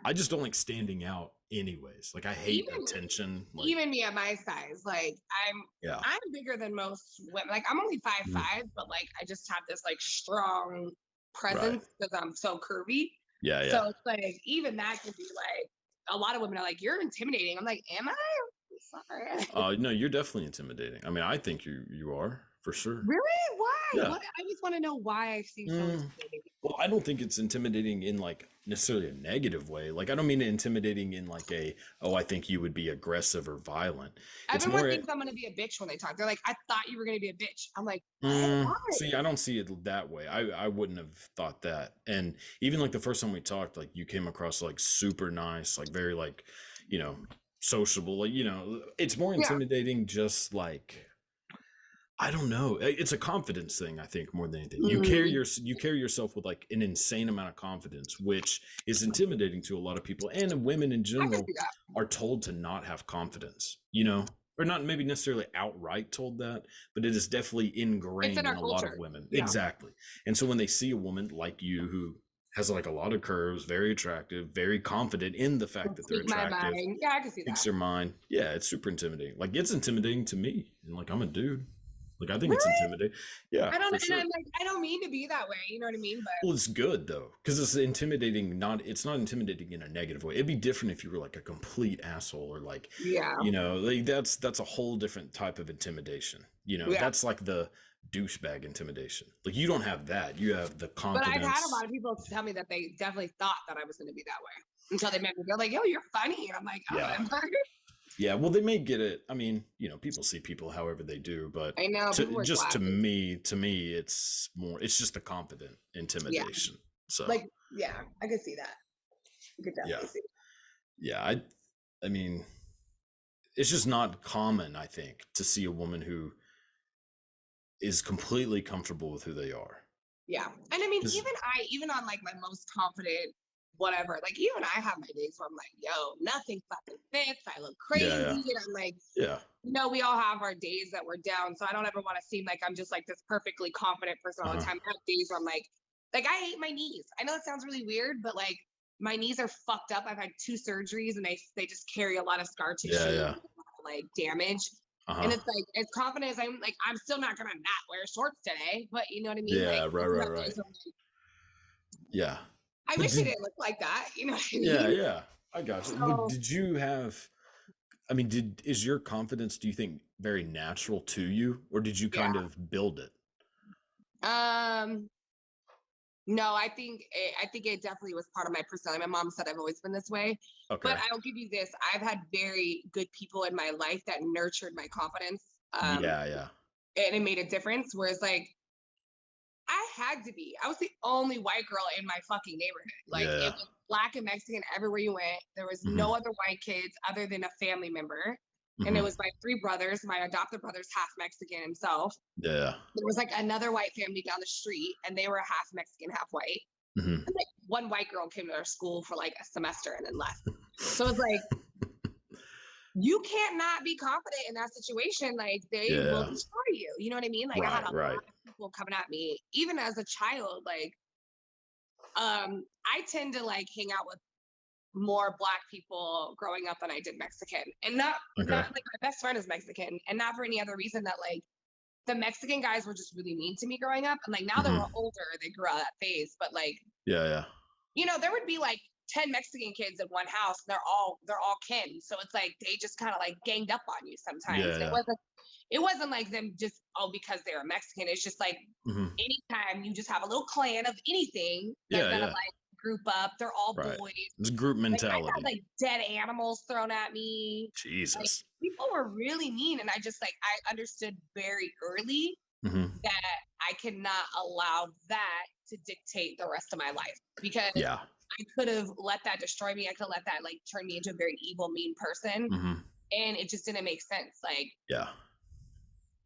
I just don't like standing out anyways. Like I hate attention. Like, even me at my size, like I'm bigger than most women. Like I'm only 5'5", but like I just have this like strong presence because I'm so curvy. Yeah. So it's like even that could be like a lot of women are like, you're intimidating. I'm like, am I? Sorry. No, you're definitely intimidating. I mean, I think you are for sure. Really? Why? Yeah. I just want to know why I seem so intimidating. Well, I don't think it's intimidating in like necessarily a negative way. Like, I don't mean intimidating in like I think you would be aggressive or violent. It's Everyone more, thinks I'm gonna be a bitch when they talk. They're like, I thought you were gonna be a bitch. I'm like, what? Why? see, I don't see it that way. I wouldn't have thought that. And even like the first time we talked, like you came across like super nice, like very like, you know, sociable. Like, it's more Yeah. intimidating just like, I don't know. It's a confidence thing, I think, more than anything. Mhm. You carry yourself with like an insane amount of confidence, which is intimidating to a lot of people. And women in I can general see that. are told to not have confidence, or not maybe necessarily outright told that, but it is definitely It's in ingrained our in a lot of culture. women. Yeah. Exactly. And so when they see a woman like you who has like a lot of curves, very attractive, very confident in the fact that they're Speak my attractive, mind. Yeah, I can see speaks that. their mind. Yeah, it's super intimidating. Like it's intimidating to me. And like I'm a dude. Like I think it's Really? intimidating. Yeah, I don't, for and I'm sure. like, I don't mean to be that way. You know what I mean? But Well, it's good though, because it's intimidating. It's not intimidating in a negative way. It'd be different if you were like a complete asshole or like, yeah, like that's a whole different type of intimidation. yeah. That's like the douchebag intimidation. Like you don't have that. You have the But I've had a confidence. lot of people tell me that they definitely thought that I was going to be that way until they met me. They're like, "Yo, you're funny," and I'm like, "Oh, Yeah. I'm sorry." Yeah, well, they may get it. I mean, people see people however they do, but I know people wear just glasses. to me, it's just the confident Yeah, intimidation. So like yeah, I could see that. I could yeah, definitely see. yeah. I mean, it's just not common, I think, to see a woman who is completely comfortable with who they are. Yeah, and I mean, 'Cause- even on like my most confident, whatever, like even I have my days where I'm like, "Yo, nothing fucking fits. I look yeah, crazy," yeah, and I'm like, yeah, we all have our days that we're down. So I don't ever want to seem like I'm just like this perfectly confident person all the uh-huh. time. I have days where I'm like I hate my knees. I know it sounds really weird, but like my knees are fucked up. I've had two surgeries and they just carry a lot of scar Yeah, tissue, yeah, like damage. And uh-huh. it's like as confident as I'm still not gonna not wear shorts today. But you know what I mean? Like Yeah, I right, still right, have days right. where I'm like, Yeah, I but wish I didn't look like that. You know what I yeah, mean? yeah. I got you. But So did you have? I mean, is your confidence, do you think, very natural to you, or did you yeah. kind of build it? Um No, I think it definitely was part of my personality. My mom said I've always been this way, but Okay. I'll give you this: I've had very good people in my life that nurtured my confidence, Yeah, yeah, and it made a difference. Whereas, like, I had to be. I was the only white girl in my fucking neighborhood. Like, it yeah. was black and Mexican everywhere you went. There was Mm-hmm. no other white kids other than a family member, and it Mm-hmm. was my three brothers. My adopted brother's half Mexican himself. Yeah. There was like another white family down the street, and they were half Mexican, half white. Mm-hmm. And like one white girl came to our school for like a semester and then left. So it's like you can't not be confident in that situation. Like they will Yeah. destroy you. You know what I mean? Like I had Right. a Right. lot of people coming at me, even as a child. Like I tend to like hang out with more black people growing up than I did Mexican, and not Okay. like my best friend is Mexican, and not for any other reason that like the Mexican guys were just really mean to me growing up, and like now that we're Mm-hmm. older, they grew out of that phase, but like Yeah. Yeah. there would be like 10 Mexican kids in one house. And they're all kin. So it's like they just kind of like ganged up on you sometimes. Yeah. And Yeah. it wasn't like them just because they were Mexican. It's just like Mm-hmm. anytime you just have a little clan of anything, they're Yeah. gonna Yeah. like group up. They're all Right. boys. It's group Like I got mentality. like dead animals thrown at me. Like Jesus. people were really mean. And I understood very early Mm-hmm. that I cannot allow that to dictate the rest of my life because Yeah. I could have let that destroy me. I could let that like turn me into a very evil, mean person. Mm-hmm. And it just didn't make sense. Yeah.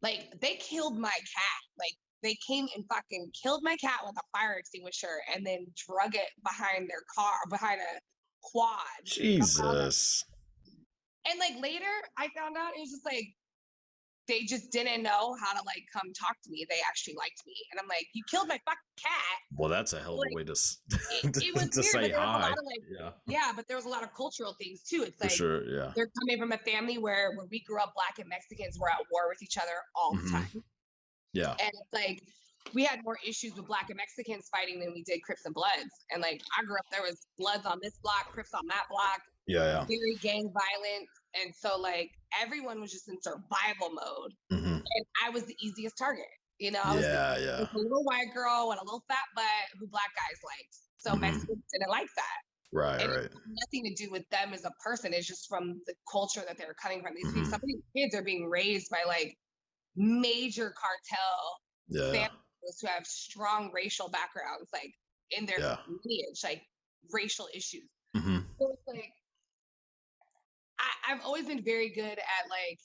Like they killed my cat. Like they came and fucking killed my cat with a fire extinguisher and then drug it behind their car, behind a quad. Jesus. And like later I found out it was just like they just didn't know how to like come talk to me. They actually liked me. And I'm like, you killed my fucking cat. Well, that's a hell of a Like way to it was to weird, but say there was a lot hi. of like, Yeah. yeah, but there was a lot of cultural things too. It's For like sure. Yeah. they're coming from a family where we grew up, black and Mexicans were at war with each other all the Mm-hmm. time. Yeah. And it's like we had more issues with black and Mexicans fighting than we did Crips and Bloods. And like I grew up, there was Bloods on this block, Crips on that block, Yeah. very gang violence. And so like everyone was just in survival mode. Yeah. Mm-hmm. And I was the easiest target. I was Yeah, yeah. a little white girl and a little fat butt who black guys liked. So Mhm. Mexicans didn't like that. Right, And it right. had nothing to do with them as a person. It's just from the culture that they're coming from. Mhm. Some of these kids are being raised by like major cartel Yeah, families who have strong racial backgrounds, like in their yeah. lineage, like racial issues. Mhm. So it's like I've always been very good at like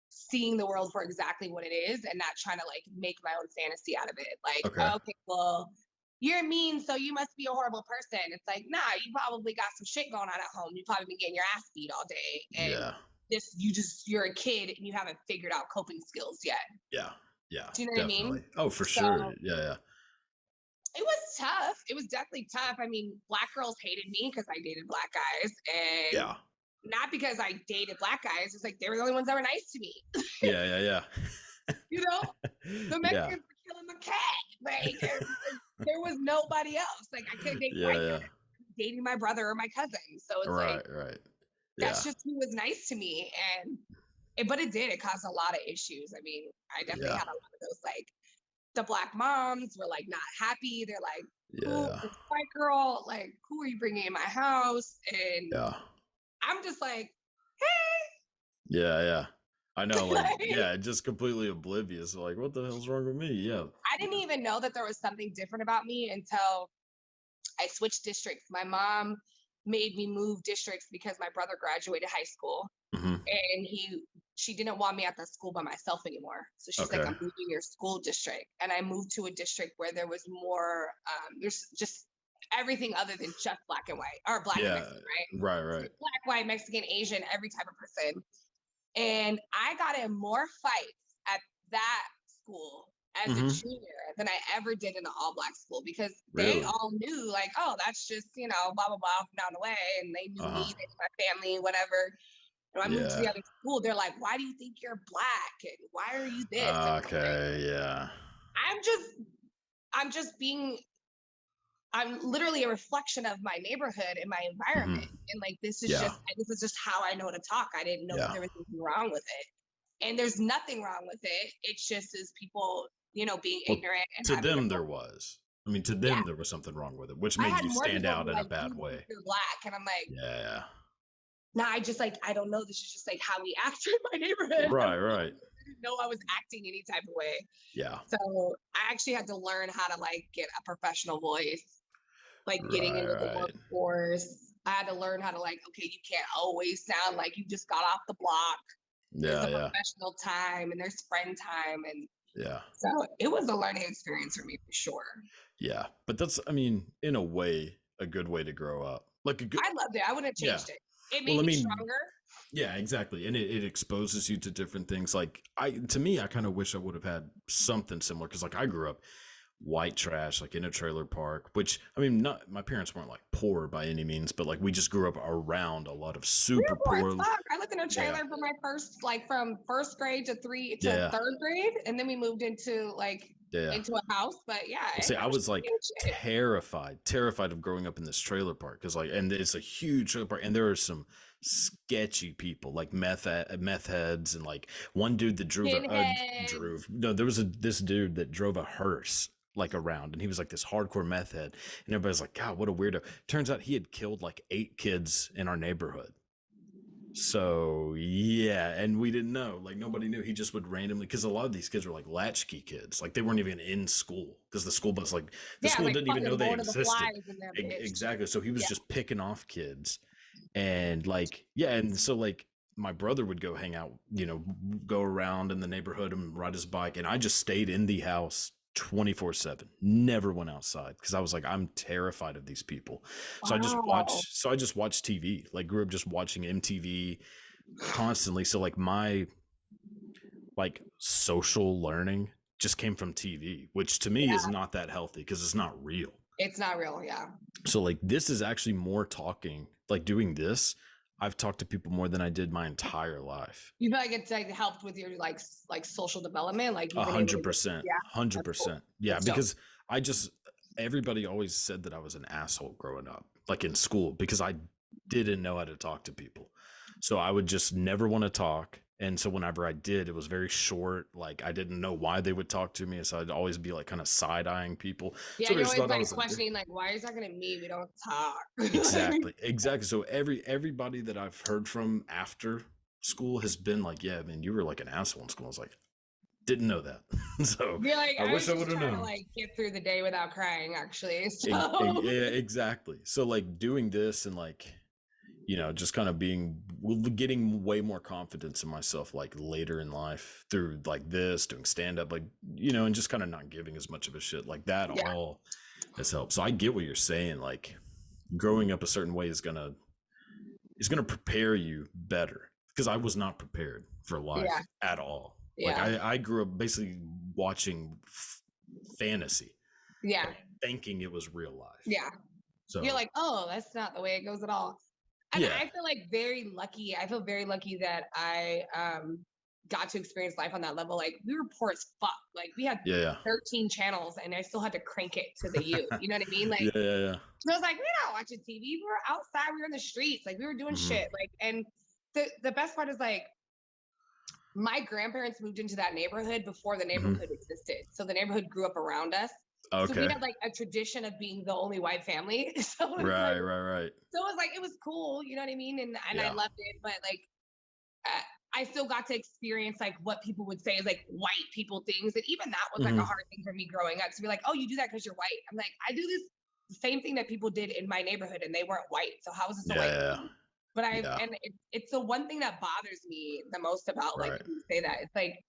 seeing the world for exactly what it is and not trying to like make my own fantasy out of it. Like, Okay. okay, well, you're mean, so you must be a horrible person. It's like, nah, you probably got some shit going on at home. You probably been getting your ass beat all day, and Yeah. you're a kid and you haven't figured out coping skills yet. Yeah. Yeah, Do you know what I mean? definitely. Oh, for So sure. Yeah, yeah. it was tough. It was definitely tough. I mean, black girls hated me because I dated black guys, and Yeah. not because I dated black guys. It's like they were the only ones that were nice to me. Yeah, yeah, yeah. You know, the Yeah. Mexicans were killing the cat. Like there was nobody else. Like I couldn't date Yeah, white yeah. guys dating my brother or my cousin. So it's like Right, right. that's Yeah. just who was nice to me. And but it did. It caused a lot of issues. I mean, I definitely Yeah. had a lot of those like the black moms were like not happy. They're like, who Yeah. this white girl? Like, who are you bringing in my house? And Yeah. I'm just like, Yeah, yeah. I know, like, like yeah, just completely oblivious. Like, what the hell's wrong with me? Yeah. I didn't even know that there was something different about me until I switched districts. My mom made me move districts because my brother graduated high school Mhm. and she didn't want me at the school by myself anymore. So she's like, Okay. I'm moving your school district. And I moved to a district where there was more, there's just everything other than just black and white or black and Yeah. Mexican, right? Right, So right. black, white, Mexican, Asian, every type of person. And I got in more fights at that school as a Mhm. junior than I ever did in an all black school because they Really? all knew, like, oh, that's just, blah, blah, blah, from down the way. And they knew me, Uh-huh. they knew my family, whatever. And I moved to the Yeah. other school. They're like, why do you think you're black? And why are you this? And I'm like, Okay, yeah. I'm just, I'm just being, I'm literally a reflection of my neighborhood and my environment. Mhm. And like, Yeah. this is just how I know to talk. I didn't know that Yeah. there was anything wrong with it. And there's nothing wrong with it. It's just as people, being Well, ignorant and to having their them own. there was. I mean, to Yeah. them there was something wrong with it, which I made had you more stand people out be in a like, who bad do you think way. you're black? And I'm like, Yeah. nah, I don't know. This is just like how we act in my neighborhood. Right, right. I didn't know I was acting any type of way. Yeah. So I actually had to learn how to like get a professional voice, like getting Right, into the right. workforce. I had to learn how to like, okay, you can't always sound like you just got off the block. There's Yeah, a yeah. professional time and there's friend time. And Yeah. so it was a learning experience for me for sure. Yeah. But that's, I mean, in a way, a good way to grow up. Like a good, I loved it. I wouldn't have yeah. changed it. It Well, made I me mean, stronger. yeah, exactly. And it exposes you to different things. Like to me, I kind of wish I would have had something similar. Cause like I grew up white trash, like in a trailer park, which I mean, not, my parents weren't like poor by any means, but like we just grew up around a lot of We super were poor as poor. fuck. I lived in a Yeah. trailer for my first, like from first grade to Yeah. third grade. And then we moved into Yeah. into a house. But yeah, Well, it see, I never was like shit. terrified of growing up in this trailer park because, like, and it's a huge trailer park, and there are some sketchy people, like meth heads, and like one dude that Pinheads. no, there was this dude that drove a hearse like around, and he was like this hardcore meth head, and everybody's like, God, what a weirdo. Turns out he had killed like 8 kids in our neighborhood. So yeah, and we didn't know. Like nobody knew. He just would randomly, because a lot of these kids were like latchkey kids. Like they weren't even in school because the school bus, like the Yeah, school like didn't even know fucking they Lord of the existed. Flies in there, bitch. Exactly. So he was Yeah. just picking off kids, and like yeah, and so like my brother would go hang out, go around in the neighborhood and ride his bike, and I just stayed in the house 24/7, never went outside because I was like, I'm terrified of these people. So Wow. I just watched TV, like grew up just watching MTV constantly. So like my like social learning just came from TV, which to me is Yeah. not that healthy because it's not real. It's not real. Yeah. So like this is actually more talking, like doing this, I've talked to people more than I did my entire life. You feel like it's like helped with your like social development. Like A you've been able to 100%, yeah, hundred that's cool. percent. Yeah, That's dope. because I just everybody always said that I was an asshole growing up, like in school, because I didn't know how to talk to people. So I would just never want to talk, And so whenever I did, it was very short. Like I didn't know why they would talk to me. So I'd always be like kind of side-eyeing people. Yeah, So they you're just always thought I like was questioning, like, why are you talking to me? We don't talk. exactly. So everybody that I've heard from after school has been like, yeah, man, you were like an asshole in school. I was like, didn't know that. So You're like, I I wish was I just would have trying to known. like get through the day without crying, actually. So Yeah, exactly. So like doing this and like, just kind of getting way more confidence in myself like later in life through like this, doing stand up, like, and just kind of not giving as much of a shit like that yeah, all has helped. So I get what you're saying. Like growing up a certain way is gonna prepare you better because I was not prepared for yeah, life at all. Like yeah, I grew up basically watching fantasy, yeah, like thinking it was real life. yeah. You're So like, oh, that's not the way it goes at all. And yeah, I feel like very lucky. I feel very lucky that I got to experience life on that level. Like we were poor as fuck. Like we had yeah, 13 channels and I still had to crank it to the U. You know what I mean? Like yeah. so I was like, we're not watching TV. We were outside, we were in the streets, like we were doing Hmm. shit. Like, and the best part is like my grandparents moved into that neighborhood before the Hmm. neighborhood existed. So the neighborhood grew up around us. So we Okay. had like a tradition of being the only white family. So it was like Right. so it was like it was cool, you know what I mean? And I Yeah. loved it, but like uh, I still got to experience like what people would say is like white people things, and even that was like a Hmm. hard thing for me growing up to be like, oh, you do that because you're white. I'm like, I do this same thing that people did in my neighborhood, and they weren't white. So how is this a white Yeah. thing? But Yeah. it's the one thing that bothers me the most about like Right. people who say that. It's like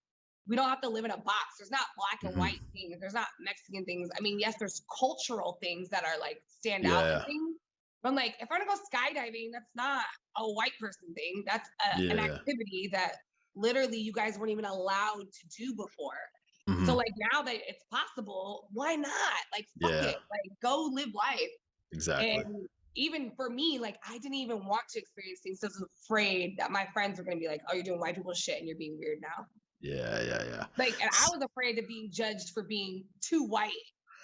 we don't have to live in a box. There's not black and Hmm. white things. There's not Mexican things. I mean, yes, there's cultural things that are like stand out and Yeah. things. But I'm like, if I want to go skydiving, that's not a white person thing. That's an Yeah. activity that literally you guys weren't even allowed to do before. So Hmm. like now that it's possible, why not? Like fuck Yeah. it. Like go live life. Exactly. And even for me, like I didn't even want to experience things. So I was afraid that my friends were gonna be like, oh, you're doing white people shit and you're being weird now. Yeah. Like, and I was afraid of being judged for being too white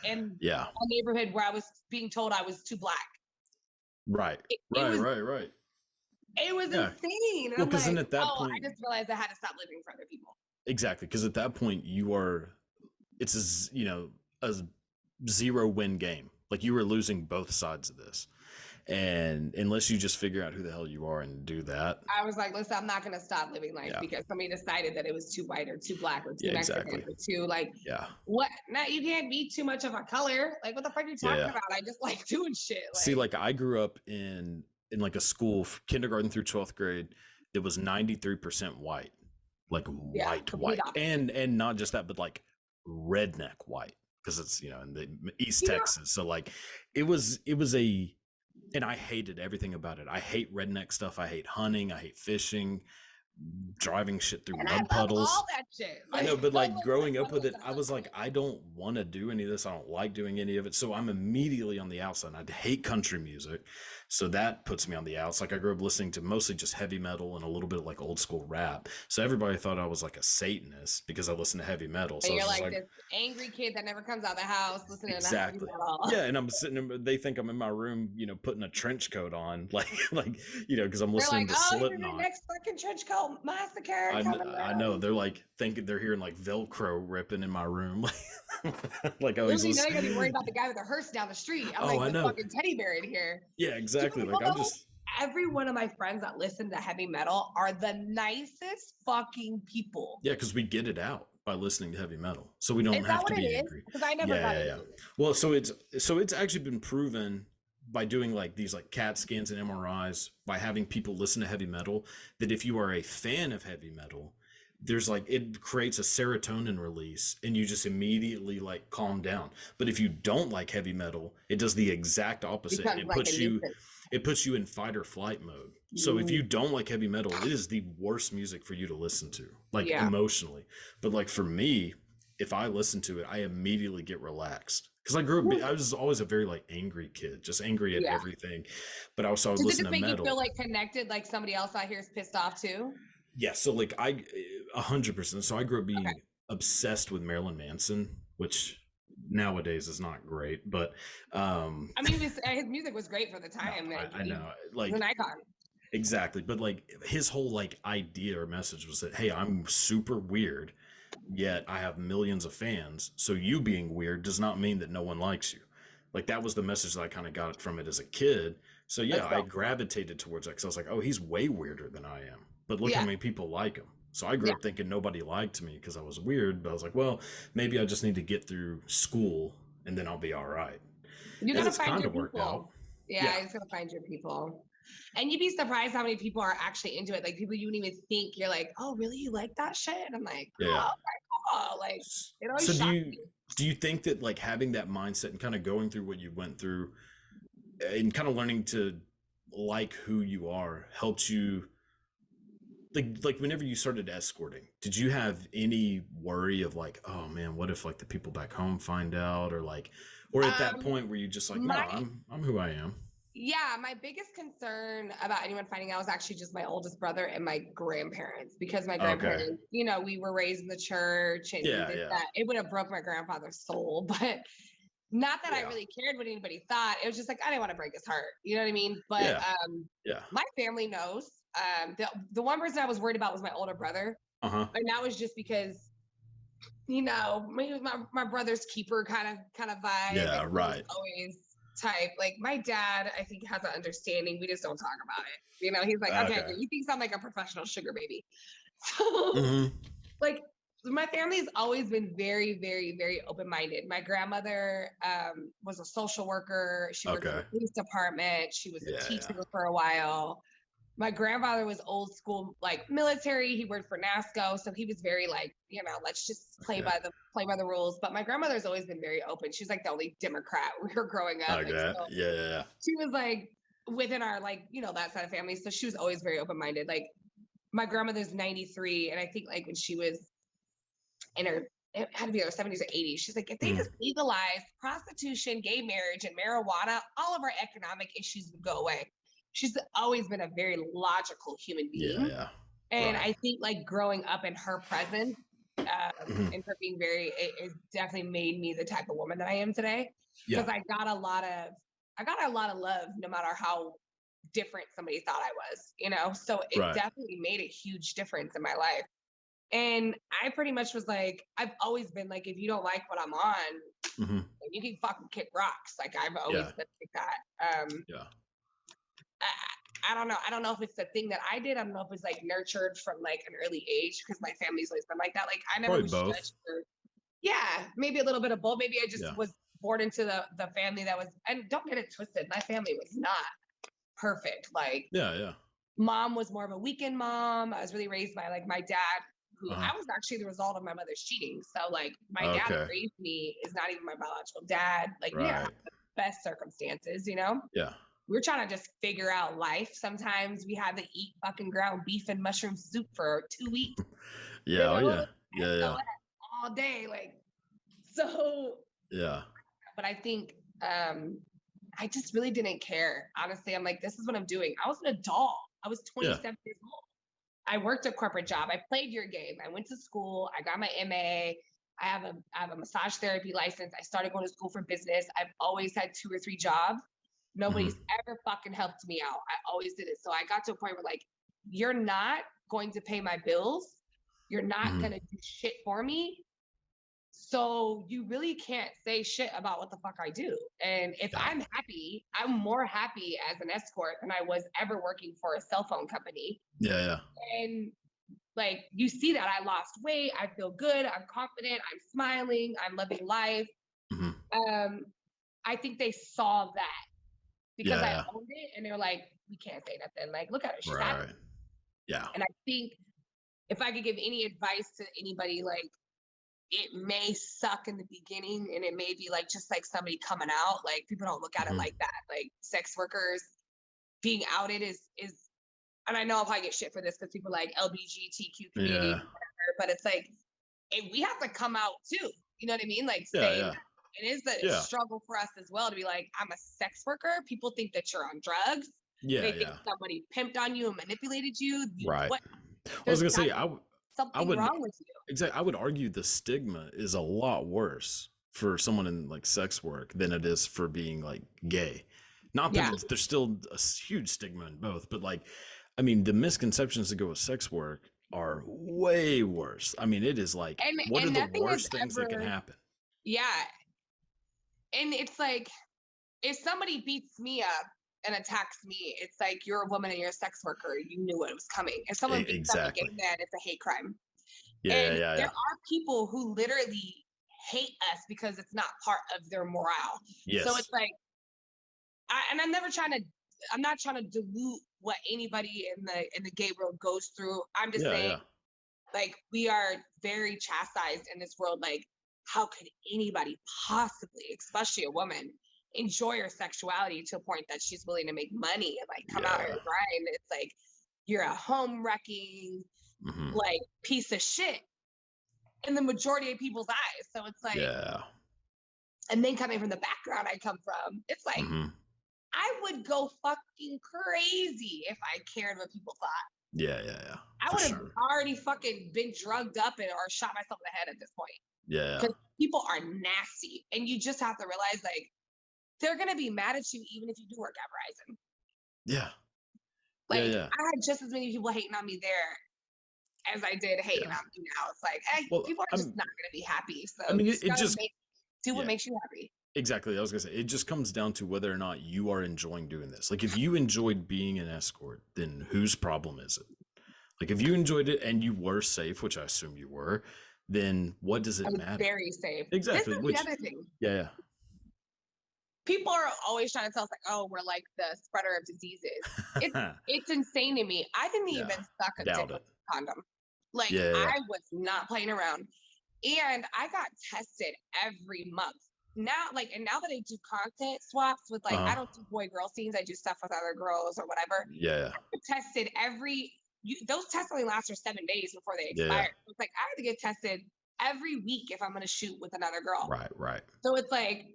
in Yeah. a neighborhood where I was being told I was too black. Right. It was Right. Yeah. insane. And Well, I'm because then like, at that oh, point, I just realized I had to stop living for other people. exactly. Because at that point, it's a zero win game. Like you were losing both sides of this. And unless you just figure out who the hell you are and do that. I was like, listen, I'm not gonna stop living life Yeah. because somebody decided that it was too white or too black or too Yeah, Mexican exactly. or too like Yeah. what now you can't be too much of a color. Like what the fuck are you talking Yeah. about? I just like doing shit. See, Like like I grew up in like a school, kindergarten through 12th grade, that was 93% white, like yeah, complete white, opposite. and not just that, but like redneck white, because it's in the East You know, Texas. So like, it was and I hated everything about it. I hate redneck stuff. I hate hunting. I hate fishing, driving shit through and I mud love puddles. all that shit. I Like, know, but I like love growing up puddles with it, and I was like, hunting. I don't want to do any of this. I don't like doing any of it. So I'm immediately on the outside. I hate country music. So that puts me on the outs. Like I grew up listening to mostly just heavy metal and a little bit of like old school rap. So everybody thought I was like a Satanist because I listened to heavy metal. So And I was you're just like like, this angry kid that never comes out of the house listening to heavy exactly. metal. Yeah, and I'm sitting. They think I'm in my room, putting a trench coat on, like, because I'm They're like, listening to oh, you're the Slipknot. next fucking trench coat massacre I, kn- coming I know down. they're like thinking they're hearing like Velcro ripping in my room, like I Little always do you know, listen. you're gonna be worried about the guy with the hearse down the street. I'm Oh, like I the know. fucking teddy bear in here. Yeah, Do exactly. you know Like I'm though? just Every one of my friends that listen to heavy metal are the nicest fucking people. yeah, because we get it out by listening to heavy metal, so we don't Is that have what to it be is? angry. Because I never got Yeah. into it. Well, so it's actually been proven by doing like these like CAT scans and MRIs by having people listen to heavy metal that if you are a fan of heavy metal, there's like it creates a serotonin release and you just immediately like calm down. But if you don't like heavy metal, it does the exact opposite and Becomes like a nuisance. it puts you in fight or flight mode. So if Mm, you don't like heavy metal, it is the worst music for you to listen to, like yeah. emotionally. But like for me, if I listen to it, I immediately get relaxed. Because I was always a very like angry kid, just angry at Yeah. everything. But also I would Does it listen just to make metal. you feel like connected, like somebody else out here is pissed off too? Yeah, so like 100%. So I grew up Okay. being obsessed with Marilyn Manson, which nowadays is not great, but I mean, his music was great for the no, time. Like, I know, he's like an icon. exactly. But like his whole like idea or message was that, hey, I'm super weird, yet I have millions of fans. So you being weird does not mean that no one likes you. Like that was the message that I kind of got from it as a kid. So yeah, That's I so gravitated towards that because I was like, oh, he's way weirder than I am. But look how yeah, many people like him. So I grew yeah. up thinking nobody liked me because I was weird. But I was like, well, maybe I just need to get through school and then I'll be all right. You And gotta it's find kind your of worked out. people. Yeah, Yeah. it's gonna find your people. And you'd be surprised how many people are actually into it. Like people you wouldn't even think. You're like, oh, really? You like that shit? And I'm like, Yeah. oh, Yeah. okay, cool. Like it always So do shocks you me. do you think that like having that mindset and kind of going through what you went through and kind of learning to like who you are helped you like whenever you started escorting, did you have any worry of like, oh man, what if like the people back home find out, or like, or at that Um, point where you just like, no, my I'm who I am. Yeah, my biggest concern about anyone finding out was actually just my oldest brother and my grandparents because my Okay. grandparents, we were raised in the church and Yeah, this, yeah, that. It would have broke my grandfather's soul, but not that I yeah, really cared what anybody thought. It was just like I didn't want to break his heart. You know what I mean? But yeah, yeah. my family knows. The one person I was worried about was my older brother, Uh-huh. and that was just because he was my brother's keeper kind of vibe, Yeah, and he was right. always type. Like my dad, I think has an understanding. We just don't talk about it. He's like, okay, Okay. he thinks I'm like a professional sugar baby. So Mm-hmm. like my family has always been very, very, very open-minded. My grandmother was a social worker. She worked for Okay. the police department. She was a Yeah, yeah. teacher for a while. My grandfather was old school, like military. He worked for NASCO, so he was very like, let's just Okay. play by the rules. But my grandmother's always been very open. She's like the only Democrat we were growing up, and Okay. so Yeah, yeah, she was like within our like that side of family. So she was always very open minded. Like my grandmother's 93, and I think like when she was in her it had to be her 70s or 80s. She's like, if they yeah. just legalized prostitution, gay marriage, and marijuana, all of our economic issues would go away. She's always been a very logical human Yeah, being. yeah. And Right. I think like growing up in her presence Mhm. and her being it definitely made me the type of woman that I am today. Yeah. Because I got a lot of love no matter how different somebody thought I was, So it Right. definitely made a huge difference in my life. And I pretty much was like, I've always been like, if you don't like what I'm on, Hmm. you can fucking kick rocks. Like I've always Yeah. been like that. Yeah. I don't know. I don't know if it's the thing that I did. I don't know if it's like nurtured from like an early age because my family's always been like that. Like I never Probably was both. judged for, yeah, maybe a little bit of both. Maybe I just Yeah. was born into the family that was, and don't get it twisted. My family was not perfect. Like Yeah, yeah. mom was more of a weekend mom. I was really raised by like my dad, who Uh-huh. I was actually the result of my mother's cheating. So like my dad who Okay. raised me is not even my biological dad. Like we didn't have Right. the best circumstances. Yeah. We're trying to just figure out life. Sometimes we had to eat fucking ground beef and mushroom soup for 2 weeks, Yeah. Oh yeah. and Yeah, go yeah. at all day. Like so, Yeah. but I think I just really didn't care. Honestly, I'm like, this is what I'm doing. I was an adult. I was Yeah. 27 years old. I worked a corporate job. I played your game. I went to school. I got my MA. I have a massage therapy license. I started going to school for business. I've always had 2 or 3 jobs. Hmm. Nobody's ever fucking helped me out. I always did it. So I got to a point where like, you're not going to pay my bills. You're not Hmm. gonna do shit for me. So you really can't say shit about what the fuck I do. And if Yeah. I'm happy, I'm more happy as an escort than I was ever working for a cell phone company. Yeah, yeah. And like you see that I lost weight, I feel good, I'm confident, I'm smiling, I'm living life. Hmm. Um, I think they saw that because Yeah, I yeah. owned it and they're like, we can't say nothing. Like, look at her, she's happy. Right. Yeah. And I think if I could give any advice to anybody, like it may suck in the beginning and it may be like just like somebody coming out. Like people don't look at it Hmm. like that. Like sex workers being outed is and I know I'll probably get shit for this because people like LGBTQ community, Yeah. whatever, but it's like we have to come out too. You know what I mean? Like Yeah, saying yeah. that it is a Yeah. struggle for us as well to be like, I'm a sex worker. People think that you're on drugs. Yeah, They think yeah. somebody pimped on you and manipulated you. Right. What? I was There's gonna got say to be I something would wrong with you. exactly I would argue the stigma is a lot worse for someone in like sex work than it is for being like gay. Not that Yeah. there's still a huge stigma in both, but like I mean, the misconceptions that go with sex work are way worse. I mean, it is like, what are And the nothing is worst things that can ever, happen? yeah. And it's like, if somebody beats me up and attacks me, it's like you're a woman and you're a sex worker. You knew it was coming. If someone beats up a gay Exactly. man, it's a hate crime. Yeah, And yeah, there yeah. are people who literally hate us because it's not part of their morale. So it's Yes. like, I'm never trying to. I'm not trying to dilute what anybody in the gay world goes through. I'm just Yeah, saying, yeah. like, we are very chastised in this world. Like, how could anybody possibly, especially a woman, enjoy her sexuality to a point that she's willing to make money and like come out here Yeah. and grind? It's like you're a home wrecking Hmm. like piece of shit in the majority of people's eyes. So it's like, Yeah. and then coming from the background I come from, it's like Hmm. I would go fucking crazy if I cared what people thought. Yeah, yeah, yeah. I For would have sure. already fucking been drugged up and or shot myself in the head at this point. Yeah, Because people are nasty. And you just have to realize like they're gonna be mad at you even if you do work at Verizon. yeah. Yeah, Like yeah. I had just as many people hating on me there as I did hating Yeah. on me now. It's like, hey, Well, people are just not gonna be happy. I So mean, you it, just it gotta just, do what yeah, makes you happy. exactly. I was gonna say, it just comes down to whether or not you are enjoying doing this. Like, if you enjoyed being an escort, then whose problem is it? Like, if you enjoyed it and you were safe, which I assume you were, then what does I it was matter? very safe. This Exactly. is the Which, other thing. yeah, People are always trying to tell us like, oh, we're like the spreader of diseases. yeah, It's insane to me. I didn't yeah. even suck a dick Doubt with it. a condom. Like Yeah, yeah, I was not playing around. And I got tested every month. Now, like, and now that I do content swaps with like, uh I huh. don't do boy girl scenes, I do stuff with other girls or whatever. Yeah, I get tested those tests only last for 7 days before they yeah, yeah. expire. It's like I have to get tested every week if I'm gonna shoot with another girl. Right, right. So it's like,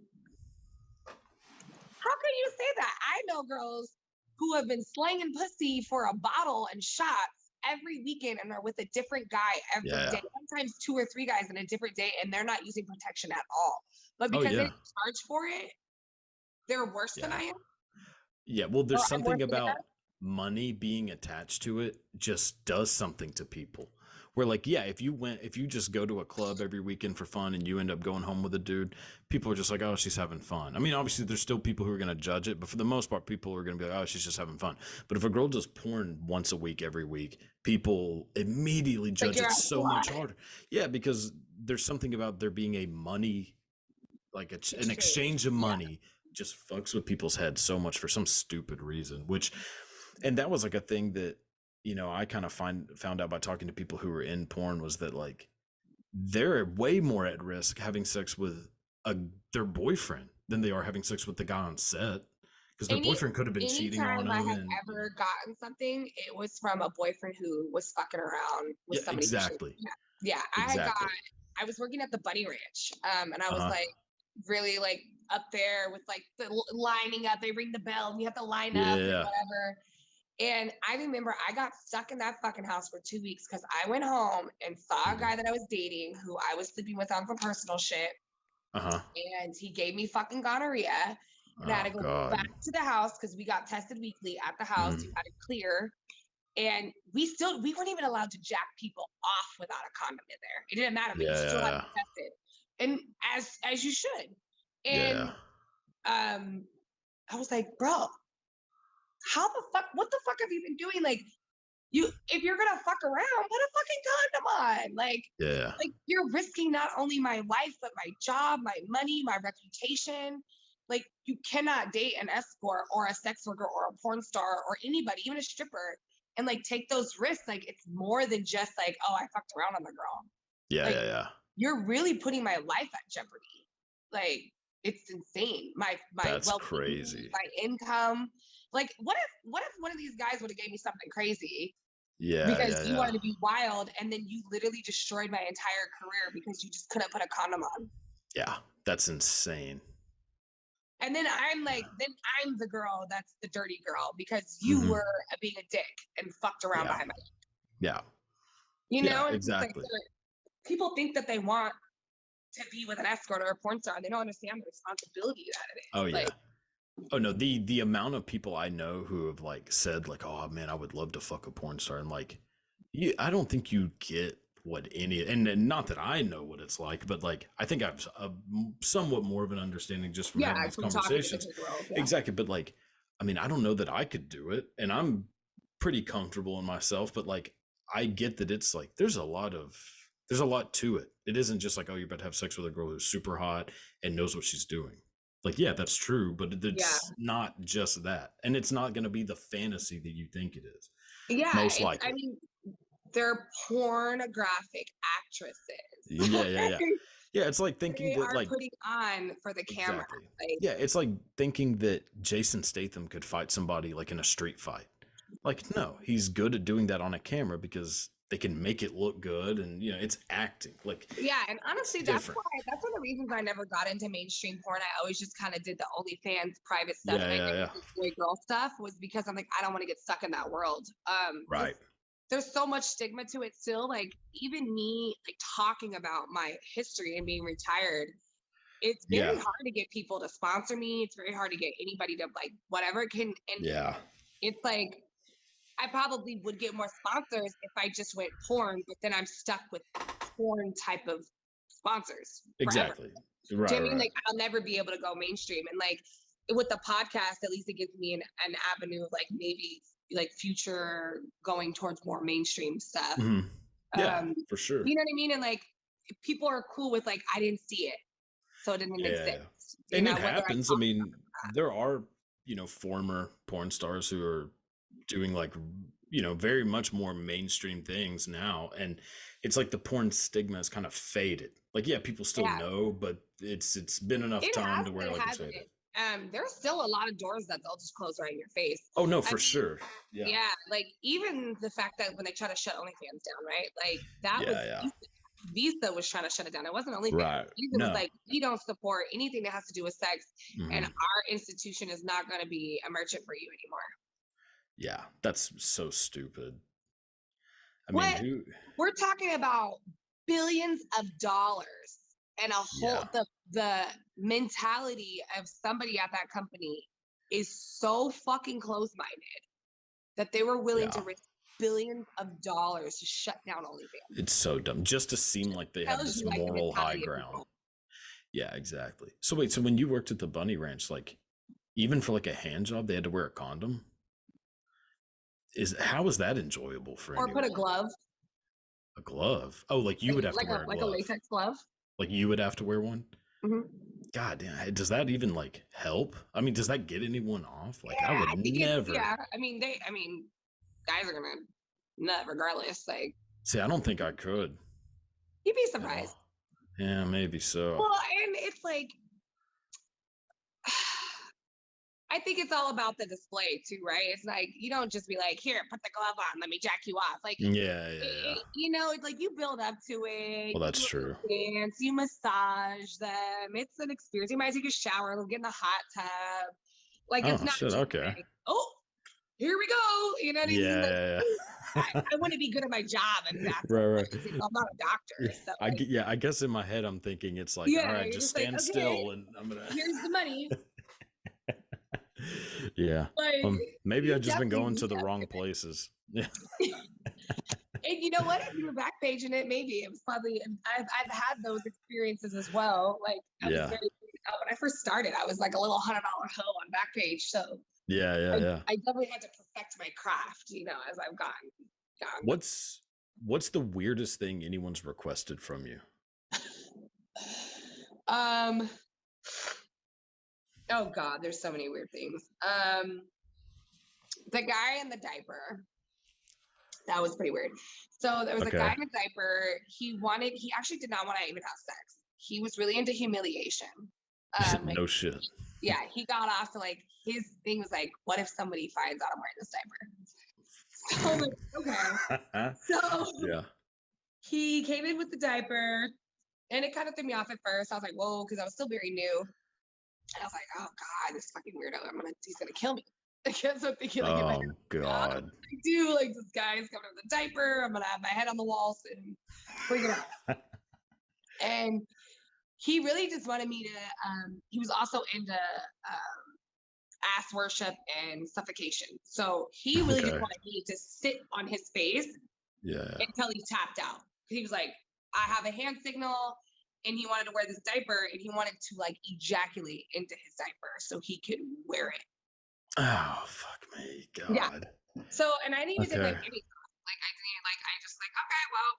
how can you say that? I know girls who have been slanging pussy for a bottle and shots every weekend and are with a different guy every Yeah, day, yeah. sometimes two or three guys in a different day, and they're not using protection at all. But Oh, because they yeah, charge for it, they're worse than yeah. I am, Yeah, well, or there's I'm worse something than them. about money being attached to it just does something to people. Where like, yeah, if you just go to a club every weekend for fun and you end up going home with a dude, people are just like, oh, she's having fun. I mean, obviously there's still people who are gonna judge it, but for the most part, people are gonna be like, oh, she's just having fun. But if a girl does porn once a week, every week, people immediately Like judge you're it a so much slut. harder. Yeah, because there's something about there being a money, like an Exchange. exchange of Yeah. money just fucks with people's heads so much for some stupid reason, which, and that was like a thing that, I kind of found out by talking to people who were in porn, was that like they're way more at risk having sex with a their boyfriend than they are having sex with the guy on set, because their Any boyfriend could have been cheating on anytime I them. have And ever gotten something, it was from a boyfriend who was fucking around with yeah, somebody who should. exactly, Yeah, exactly. I was working at the bunny ranch, and I was Uh-huh. like really like up there with like the lining up. They ring the bell, and you have to line up and Yeah. whatever. And I remember I got stuck in that fucking house for 2 weeks because I went home and saw a Mhm. guy that I was dating who I was sleeping with on some personal shit, Uh-huh. and he gave me fucking gonorrhea. And I had to Oh go back god. to the house because we got tested weekly at the house. You Mhm. had to clear, and we weren't even allowed to jack people off without a condom in there. It didn't matter, but you still had to Yeah, be tested, and as you should. yeah, And um, I was like, bro, how the fuck? What the fuck have you been doing? Like, if you're gonna fuck around, put a fucking condom on. yeah, Like you're risking not only my life but my job, my money, my reputation. Like you cannot date an escort or a sex worker or a porn star or anybody, even a stripper, and like take those risks. Like it's more than just like, oh, I fucked around on the girl. yeah, Like yeah, yeah. you're really putting my life at jeopardy. Like it's insane. My That's well-being, crazy. my income. Like what if one of these guys would have gave me something crazy Yeah, because yeah, you yeah. wanted to be wild and then you literally destroyed my entire career because you just couldn't put a condom on. Yeah, that's insane. And then I'm the girl that's the dirty girl because you Mhm. were being a dick and fucked around Yeah, behind my yeah, yeah, and it's just like exactly. people think that they want to be with an escort or a porn star and they don't understand the responsibility that it is. Oh, Like yeah. Oh no, the amount of people I know who have like said like, "Oh man, I would love to fuck a porn star," and like, I don't think you get what any, and not that I know what it's like, but like I think I've somewhat more of an understanding just from Yeah, having these from talking to conversations. different girls. Yeah. Exactly, but like, I mean, I don't know that I could do it, and I'm pretty comfortable in myself, but like, I get that it's like there's a lot to it. It isn't just like, oh, you're about to have sex with a girl who's super hot and knows what she's doing. Like, yeah, that's true, but Yeah. it's not just that. And it's not going to be the fantasy that you think it is, Yeah. most likely. I mean, they're pornographic actresses. Yeah, yeah, yeah. Yeah, it's like thinking They that, are like, putting on for the camera. exactly. Like, Yeah, it's like thinking that Jason Statham could fight somebody like in a street fight. Like, no, he's good at doing that on a camera because they can make it look good and, it's acting. Like, yeah, and honestly, that's different. one of the reasons I never got into mainstream porn. I always just kind of did the OnlyFans private stuff, Yeah, and I yeah, never yeah. did boy girl stuff. Was because I'm like, I don't want to get stuck in that world. Right. There's so much stigma to it still. Like even me, like talking about my history and being retired, it's very Yeah. hard to get people to sponsor me. It's very hard to get anybody to like whatever can. And Yeah. it's like I probably would get more sponsors if I just went porn, but then I'm stuck with porn type of sponsors forever. Exactly. Do you know what Right, I mean? right. Like I'll never be able to go mainstream. And like with the podcast, at least it gives me an avenue of like maybe like future going towards more mainstream stuff. Mhm. Yeah, for sure. You know what I mean? And like people are cool with like I didn't see it, so it didn't Yeah. exist. You And it know, whether I happens. I talk mean, there are, former porn stars who are doing like, very much more mainstream things now. And it's like the porn stigma is kind of faded. Like, yeah, people still yeah, know, but it's been enough it time has to and where it like it's hasn't. faded. There's still a lot of doors that they'll just close right in your face. Oh no, I for mean, sure. Yeah. yeah, like even the fact that when they try to shut OnlyFans down, right? Like that was Yeah, yeah. Visa was trying to shut it down. It wasn't OnlyFans. Right. Visa was No. like, we don't support anything that has to do with sex, and Mhm. our institution is not going to be a merchant for you anymore. Yeah, that's so stupid. I mean, What who we're talking about billions of dollars and a whole Yeah. the mentality of somebody at that company is so fucking close-minded that they were willing to Yeah. risk billions of dollars to shut down OnlyFans. It's so dumb just to seem like they have Tells this you like the moral high mentality of ground. people. Yeah, exactly. So wait, so when you worked at the bunny ranch, like even for like a hand job, they had to wear a condom? How is that enjoyable for Or put a anyone? glove, A glove? Oh, like you would have to wear a like a glove. latex glove. Like you would have to wear one? Mhm. God damn, does that even like help? I mean, does that get anyone off? Like I Yeah, would I think never. I mean guys are gonna nut regardless. Like See, I don't think I could you'd be at surprised. all. Yeah, maybe so. Well, and it's like I think it's all about the display too, right? It's like you don't just be like, "Here, put the glove on, let me jack you off." Like, Yeah, yeah, yeah. it's like you build up to it. Well, You that's do a true. little dance, you massage them. It's an experience. You might take a shower, they'll get in the hot tub. Like, it's Oh not shit, just okay. like, "Oh, here we go." You know what I mean? Yeah, Like, yeah, yeah. I want to be good at my job if that's what Right, it right. was. I'm not a doctor, Yeah, so like, yeah, I guess in my head I'm thinking it's like, all yeah, right, you're just just like, stand okay, still and I'm gonna. here's the money. Yeah. Like, Maybe you I've just been definitely going be to the wrong tested. places. Yeah. And you know what? If you were back paging it, maybe it was probably. I've had those experiences as well. Like I was Yeah. very when I first started, I was like a little $100 hoe on Backpage. So Yeah, yeah, yeah. I definitely had to perfect my craft. As I've gone. What's the weirdest thing anyone's requested from you? Um. Oh God, there's so many weird things. The guy in the diaper. That was pretty weird. So there was a guy Okay. in a diaper. He actually did not want to even have sex. He was really into humiliation. Like, No shit. yeah, he got off to like, his thing was like, what if somebody finds out I'm wearing this diaper? So I'm like, okay. So Yeah. he came in with the diaper and it kind of threw me off at first. I was like, whoa, because I was still very new. And I was like, oh God, this fucking weirdo. He's gonna kill me. I guess I'm thinking like in my head, Oh God, God. I do like this guy's coming with a diaper. I'm gonna have my head on the walls and freaking out. And he really just wanted me to. He was also into ass worship and suffocation. So he really just Okay. wanted me to sit on his face Yeah. until he tapped out. He was like, I have a hand signal, and he wanted to wear this diaper, and he wanted to like ejaculate into his diaper so he could wear it. Oh, fuck me. Yeah. God. So, and I didn't even give Okay. like any thought. Like I didn't like I just like, okay, well,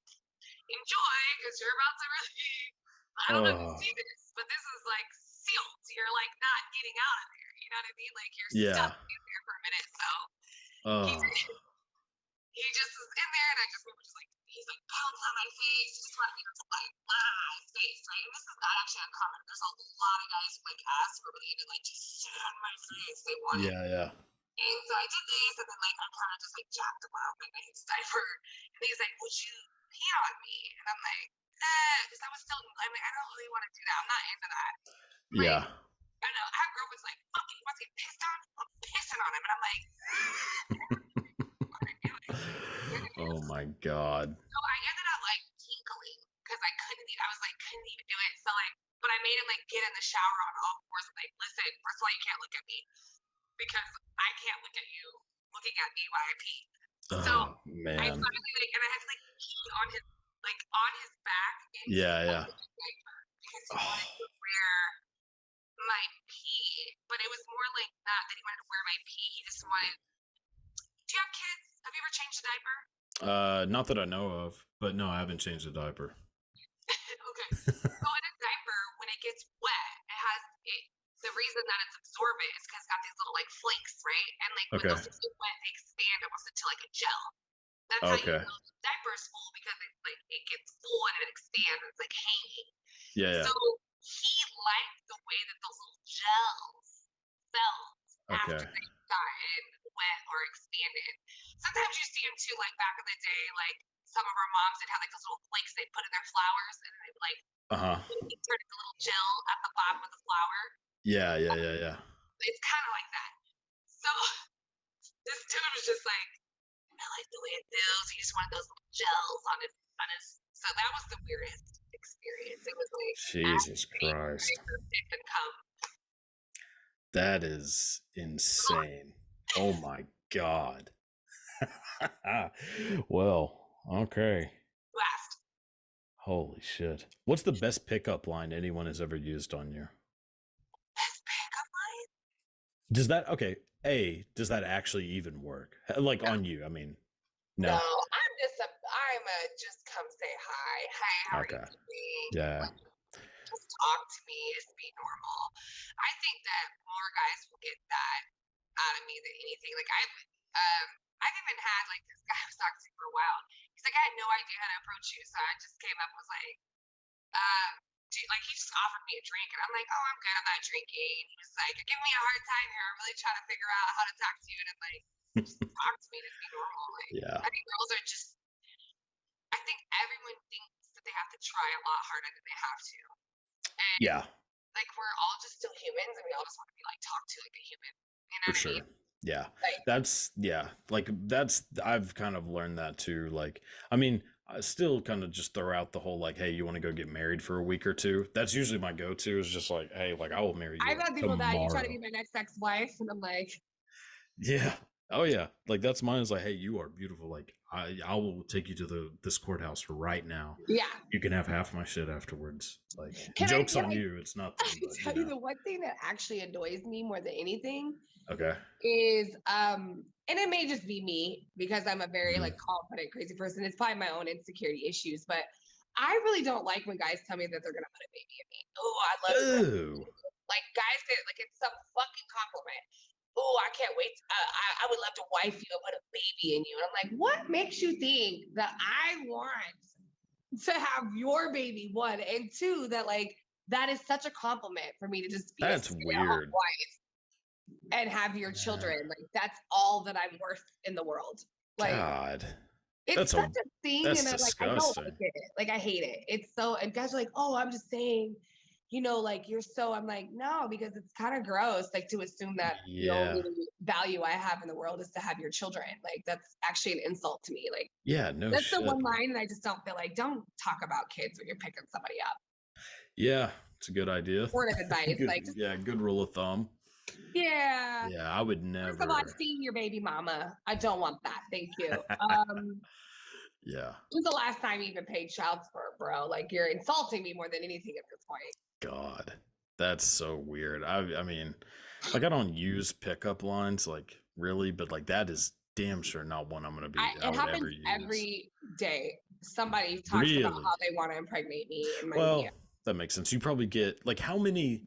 enjoy because you're about to really I don't know if you Oh, see this, but this is like sealed. You're like not getting out of there. You know what I mean? Like you're stuck yeah. in there for a minute. So he Oh, he just was in there, and I just remember just like he's like pouncing on my face, just wanted me to like his face, right? And this is not actually uncommon. There's a lot of guys who like ask for me to like just sit on my face. They want it. yeah. And so I did this, and then like I kind of just like jacked him up in his diaper. And he's like, "Would you pee on me?" And I'm like, because I was still, I mean, I don't really want to do that. I'm not into that. Like, Yeah. I don't know. I grew up was like, "Fuck, he wants to get pissed on? I'm pissing on him." And I'm like, Oh my God. so I ended up like tinkling because I was like, couldn't even do it. So like, but I made him like get in the shower on all fours and like, listen, first of all, you can't look at me because I can't look at you looking at me while I pee. So Oh I man. finally like, and I had to like pee on his back Yeah. because he wanted to wear my pee, but it was more like not that he wanted to wear my pee. He just wanted. Do you have kids? Have you ever changed a diaper? Not that I know of, but no, I haven't changed the diaper. Okay. So in a diaper, when it gets wet, it has it. The reason that it's absorbent is because it's got these little like flakes, right? And like when Okay. those things get wet, they expand almost into like a gel. That's how you Okay. know the diaper is full because it's like it gets full and it expands. And it's like hanging. Yeah. So he liked the way that those little gels felt after Okay. they gotten wet or expanded. Sometimes you see them too, like back in the day, like some of our moms would have like those little flakes they put in their flowers, and they like turn into a little gel at the bottom of the flower. Yeah. It's kind of like that. So this dude was just like, I like the way it feels. He just wanted those little gels on his. So that was the weirdest experience. It was like Jesus Christ. and come. That is insane. Oh my God. Well, okay. You asked. Holy shit. What's the best pickup line anyone has ever used on you? Best pickup line? Does that actually even work? Like on you, I mean. No. I'm a just come say hi. Hi, how are you doing? Yeah. Like, just talk to me, just be normal. I think that more guys will get that out of me than anything. Like I've even had like this guy I was talking to for a while. He's like, I had no idea how to approach you, so I just came up and was like, like he just offered me a drink, and I'm like, oh, I'm good, I'm not drinking. And he was like, you're giving me a hard time here. I'm really trying to figure out how to talk to you, and I'm like, just talk to me, just be normal. Like, Yeah. I think girls are just. I think everyone thinks that they have to try a lot harder than they have to. And Yeah. like we're all just still humans, and we all just want to be like talked to like a human. You know For what sure. I mean? Yeah. Like, I've kind of learned that too. Like, I mean, I still kind of just throw out the whole like, hey, you want to go get married for a week or two? That's usually my go-to is just like, hey, like I will marry you I've had people tomorrow. that you try to be my next ex-wife, and I'm like, yeah. Oh yeah. Like that's mine is like, hey, you are beautiful. Like I will take you to this courthouse right now. yeah. You can have half my shit afterwards. Like Can jokes I on you. It's nothing. But, tell you the one thing that actually annoys me more than anything Okay. is and it may just be me because I'm a very like confident crazy person. It's probably my own insecurity issues, but I really don't like when guys tell me that they're gonna put a baby in me. Oh, I love it. Like guys that like it's some fucking compliment. Oh, I can't wait. I would love to wife you and put a baby in you. And I'm like, what makes you think that I want to have your baby? One and two, that like that is such a compliment for me to just be That's a weird. wife and have your children. Like that's all that I'm worth in the world. Like God. it's such a thing, that's and I'm like, I don't like it. Like I hate it. It's so, and guys are like, oh, I'm just saying, you know, like you're so. I'm like, no, because it's kind of gross, like to assume that the only value I have in the world is to have your children. Like that's actually an insult to me. Like, that's the one line, and I just don't feel like don't talk about kids when you're picking somebody up. Yeah, it's a good idea. Word of advice, good, like just, good rule of thumb. Yeah. Yeah, I would First of all, I've never. seen your baby mama. I don't want that. Thank you. Yeah. When's the last time you even paid child support, bro? Like you're insulting me more than anything at this point. God, that's so weird. I mean, like I don't use pickup lines, like really, but like that is damn sure not one I'm gonna be. I It would ever happens use. every day. Somebody talks about Really? how they want to impregnate me in my Well, DM. that makes sense. You probably get like how many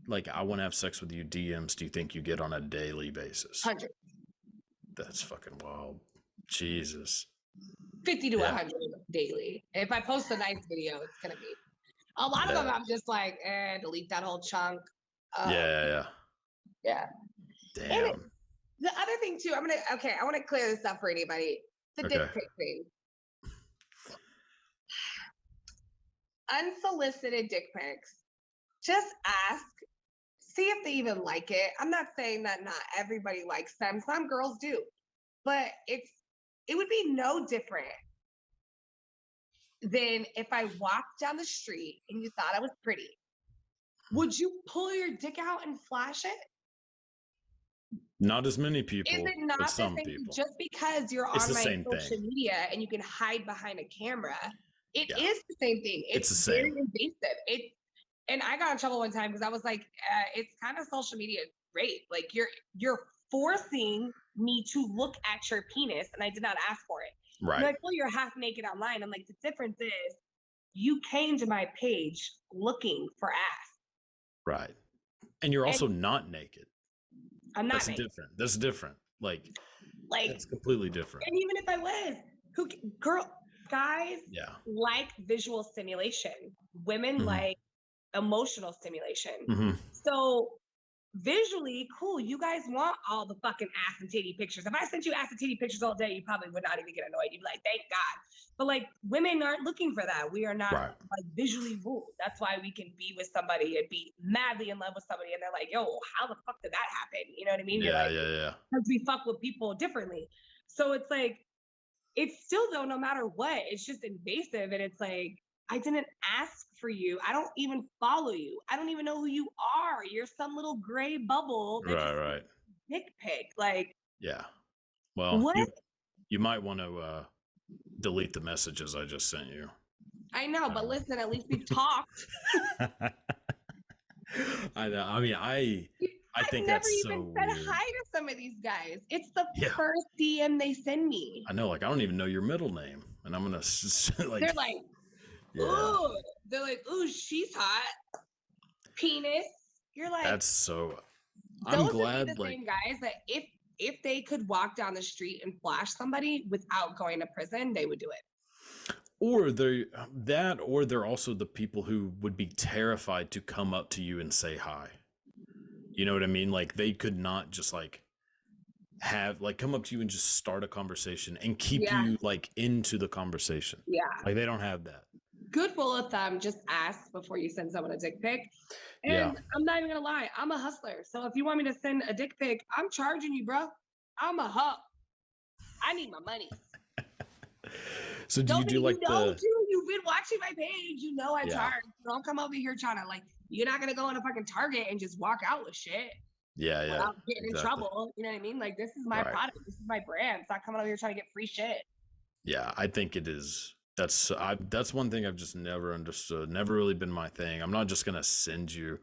like I want to have sex with you DMs do you think you get on a daily basis? 100. That's fucking wild. Jesus. 50 to Yeah. 100 daily. If I post a nice video, it's gonna be a lot of them. I'm just like, delete that whole chunk. Yeah. Yeah. Damn. The other thing too, I want to clear this up for anybody. The dick pic thing. Unsolicited dick pics. Just ask, see if they even like it. I'm not saying that not everybody likes them. Some girls do, but it would be no different than if I walked down the street and you thought I was pretty. Would you pull your dick out and flash it? Not as many people, Is it not but the some same people. just because you're It's on the my same social thing. media and you can hide behind a camera? It Yeah. is the same thing. It's the very same. invasive. And I got in trouble one time because I was like, it's kind of social media rape. Like you're forcing me to look at your penis, and I did not ask for it. Right. You're like, well, you're half naked online. I'm like, the difference is you came to my page looking for ass. Right. And you're also not naked. I'm not naked. Different. That's different. Like it's completely different. And even if I was, guys like visual stimulation. Women like emotional stimulation. So visually, cool. You guys want all the fucking ass and titty pictures. If I sent you ass and titty pictures all day, you probably would not even get annoyed. You'd be like, thank God. But like women aren't looking for that. We are not like visually ruled. That's why we can be with somebody and be madly in love with somebody, and they're like, yo, how the fuck did that happen? You know what I mean? Yeah, because we fuck with people differently. So it's like, it's still though, no matter what, it's just invasive. And it's like, I didn't ask for you. I don't even follow you. I don't even know who you are. You're some little gray bubble. Right. Dick pic. Like, yeah. Well, you might want to delete the messages I just sent you. I know, but listen, at least we've talked. I know. I mean, I think that's so weird. I've never even said hi to some of these guys. It's the first DM they send me. I know, like I don't even know your middle name, and I'm gonna like. They're like, ooh, ooh, she's hot. Penis. You're like, that's so. I'm glad. Those are the same guys that if they could walk down the street and flash somebody without going to prison, they would do it. Or they're also the people who would be terrified to come up to you and say hi. You know what I mean? Like they could not just like come up to you and just start a conversation and keep you like into the conversation. Yeah. Like they don't have that. Good rule of thumb, just ask before you send someone a dick pic. And I'm not even gonna lie, I'm a hustler. So if you want me to send a dick pic, I'm charging you, bro. I'm a hoe. I need my money. So do you do like you've been watching my page, you know I charge. Don't come over here trying to like, you're not gonna go in a fucking Target and just walk out with shit. Yeah. Without getting in trouble. You know what I mean? Like this is my product. This is my brand. Stop coming over here trying to get free shit. Yeah, I think it is. That's one thing I've just never understood. Never really been my thing. I'm not just gonna send you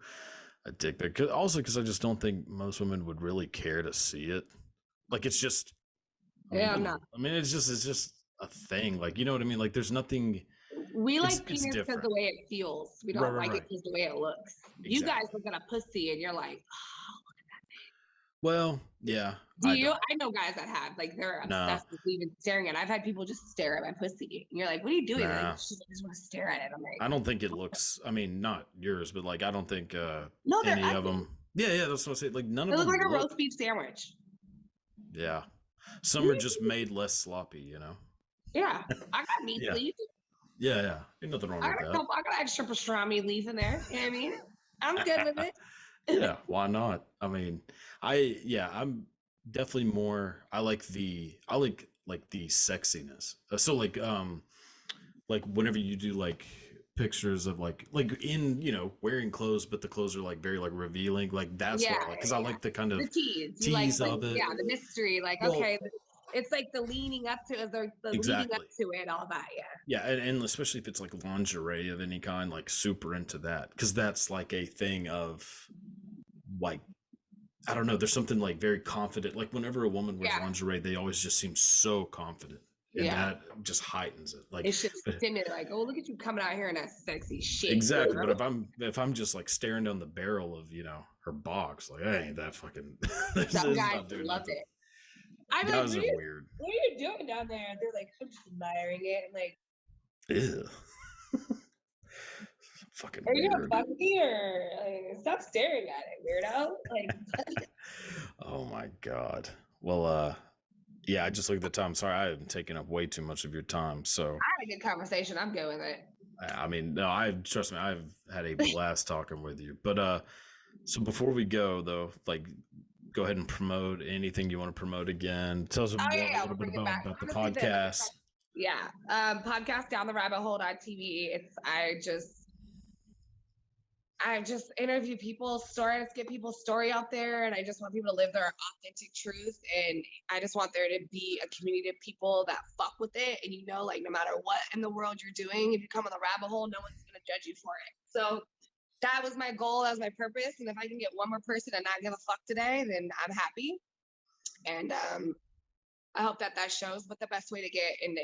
a dick pic. Also, because I just don't think most women would really care to see it. Like it's just. I'm not. I mean, it's just a thing. Like you know what I mean? Like there's nothing. We like penis because the way it feels. We don't like it because the way it looks. Exactly. You guys look at a pussy and you're like, oh, look at that thing. Well, yeah. Do you? I know guys that have like they're obsessed with even staring at it. I've had people just stare at my pussy, and you're like, "What are you doing?" Like, I just want to stare at it. I'm like, I don't think it looks. I mean, not yours, but like, I don't think any of them. Yeah, that's what I say. Like none of them. They look like a roast beef sandwich. Yeah, some are just made less sloppy, you know. Yeah, I got meat leaf. Yeah. Ain't nothing wrong with that. I got extra pastrami leaf in there. You know what I mean? I'm good with it. Yeah, why not? I mean, I'm definitely more. I like the sexiness. So like whenever you do like pictures of like in, wearing clothes, but the clothes are like very like revealing. Like that's Yeah, what I like, because I like the kind the of tease. You tease of it. yeah, the mystery. Like, Well, okay, it's like the leaning up to the leading up exactly. to it, all that. Yeah. Yeah, and especially if it's like lingerie of any kind, like super into that, because that's like a thing of like, I don't know, there's something like very confident. Like whenever a woman wears Yeah. lingerie, they always just seem so confident, and Yeah. that just heightens it. Like, It should stimulate, like, oh, look at you coming out here in that sexy shit. exactly. But if I'm just like staring down the barrel of her box, like, I ain't that fucking. This Some is guys not doing love nothing. it. I'm like, Guys are weird. what are you doing down there? And they're like, I'm just admiring it. I'm like, Ew. Fucking are you weird. gonna fuck me or like, stop staring at it, weirdo? Like, Oh my god. Well, yeah, I just looked at the time. Sorry, I haven't taken up way too much of your time. So I had a good conversation. I'm good with it. I mean, no, trust me, I've had a blast talking with you. But so before we go though, like, go ahead and promote anything you want to promote again. Tell us Oh yeah, a little we'll bit bring it back. about the Honestly, podcast. yeah, podcast Down the Rabbit Hole TV. I just interview people's stories, get people's story out there, and I just want people to live their authentic truth. And I just want there to be a community of people that fuck with it. And like no matter what in the world you're doing, if you come on the rabbit hole, no one's gonna judge you for it. So that was my goal, that was my purpose. And if I can get one more person to not give a fuck today, then I'm happy. And I hope that shows. But the best way to get into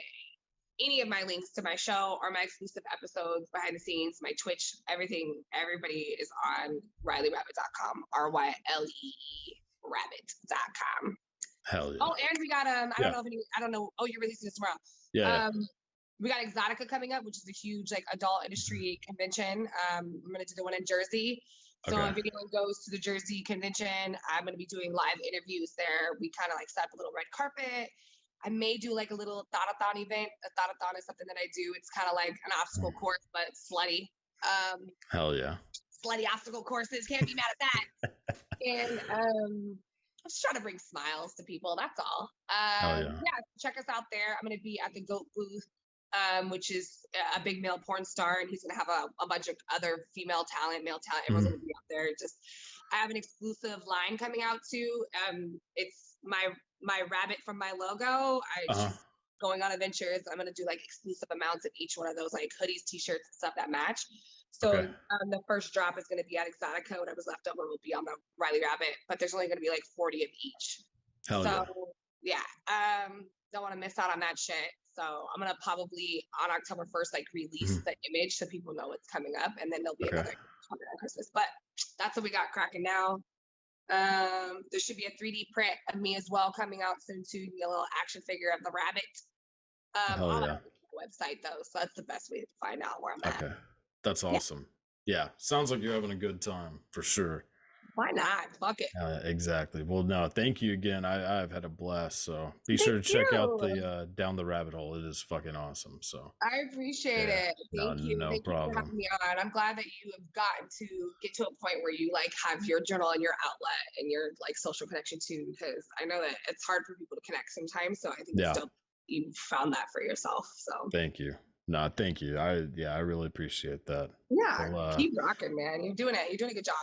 any of my links to my show or my exclusive episodes, behind the scenes, my Twitch, everything, everybody is on RyleeRabbit.com, RYLEE Rabbit.com. Hell yeah. Oh, and we got I don't know. Oh, you're releasing this tomorrow. Yeah. We got Exotica coming up, which is a huge like adult industry convention. I'm gonna do the one in Jersey. So if anyone goes to the Jersey convention, I'm gonna be doing live interviews there. We kind of like set up a little red carpet. I may do like a little thought-a-thon event. A thought-a-thon is something that I do. It's kind of like an obstacle course, but slutty. Hell yeah. Slutty obstacle courses. Can't be mad at that. And I'm just trying to bring smiles to people. That's all. Yeah, check us out there. I'm going to be at the GOAT booth, which is a big male porn star, and he's going to have a bunch of other female talent, male talent. Everyone's going to be out there. I have an exclusive line coming out too. It's my rabbit from my logo. She's going on adventures. I'm going to do like exclusive amounts of each one of those like hoodies, t-shirts, and stuff that match. So the first drop is going to be at Exotica. Whatever's left over will be on the Rylee Rabbit, but there's only going to be like 40 of each. Don't want to miss out on that shit. So I'm going to probably on October 1st, like release the image so people know what's coming up. And then there'll be another on Christmas, but that's what we got cracking now. There should be a 3D print of me as well coming out soon too. A little action figure of the rabbit. On my website though, so that's the best way to find out where I'm at. That's awesome. Yeah, sounds like you're having a good time for sure. Why not? Fuck it. Exactly. Well, no, thank you again. I've had a blast. So be sure to check out the Down the Rabbit Hole. It is fucking awesome. So I appreciate it. Thank you. No Thank problem. You for having me on. I'm glad that you have gotten to get to a point where you like have your journal and your outlet and your like social connection too, because I know that it's hard for people to connect sometimes. So I think you found that for yourself. So thank you. No, thank you. I really appreciate that. Yeah, keep rocking, man. You're doing it. You're doing a good job.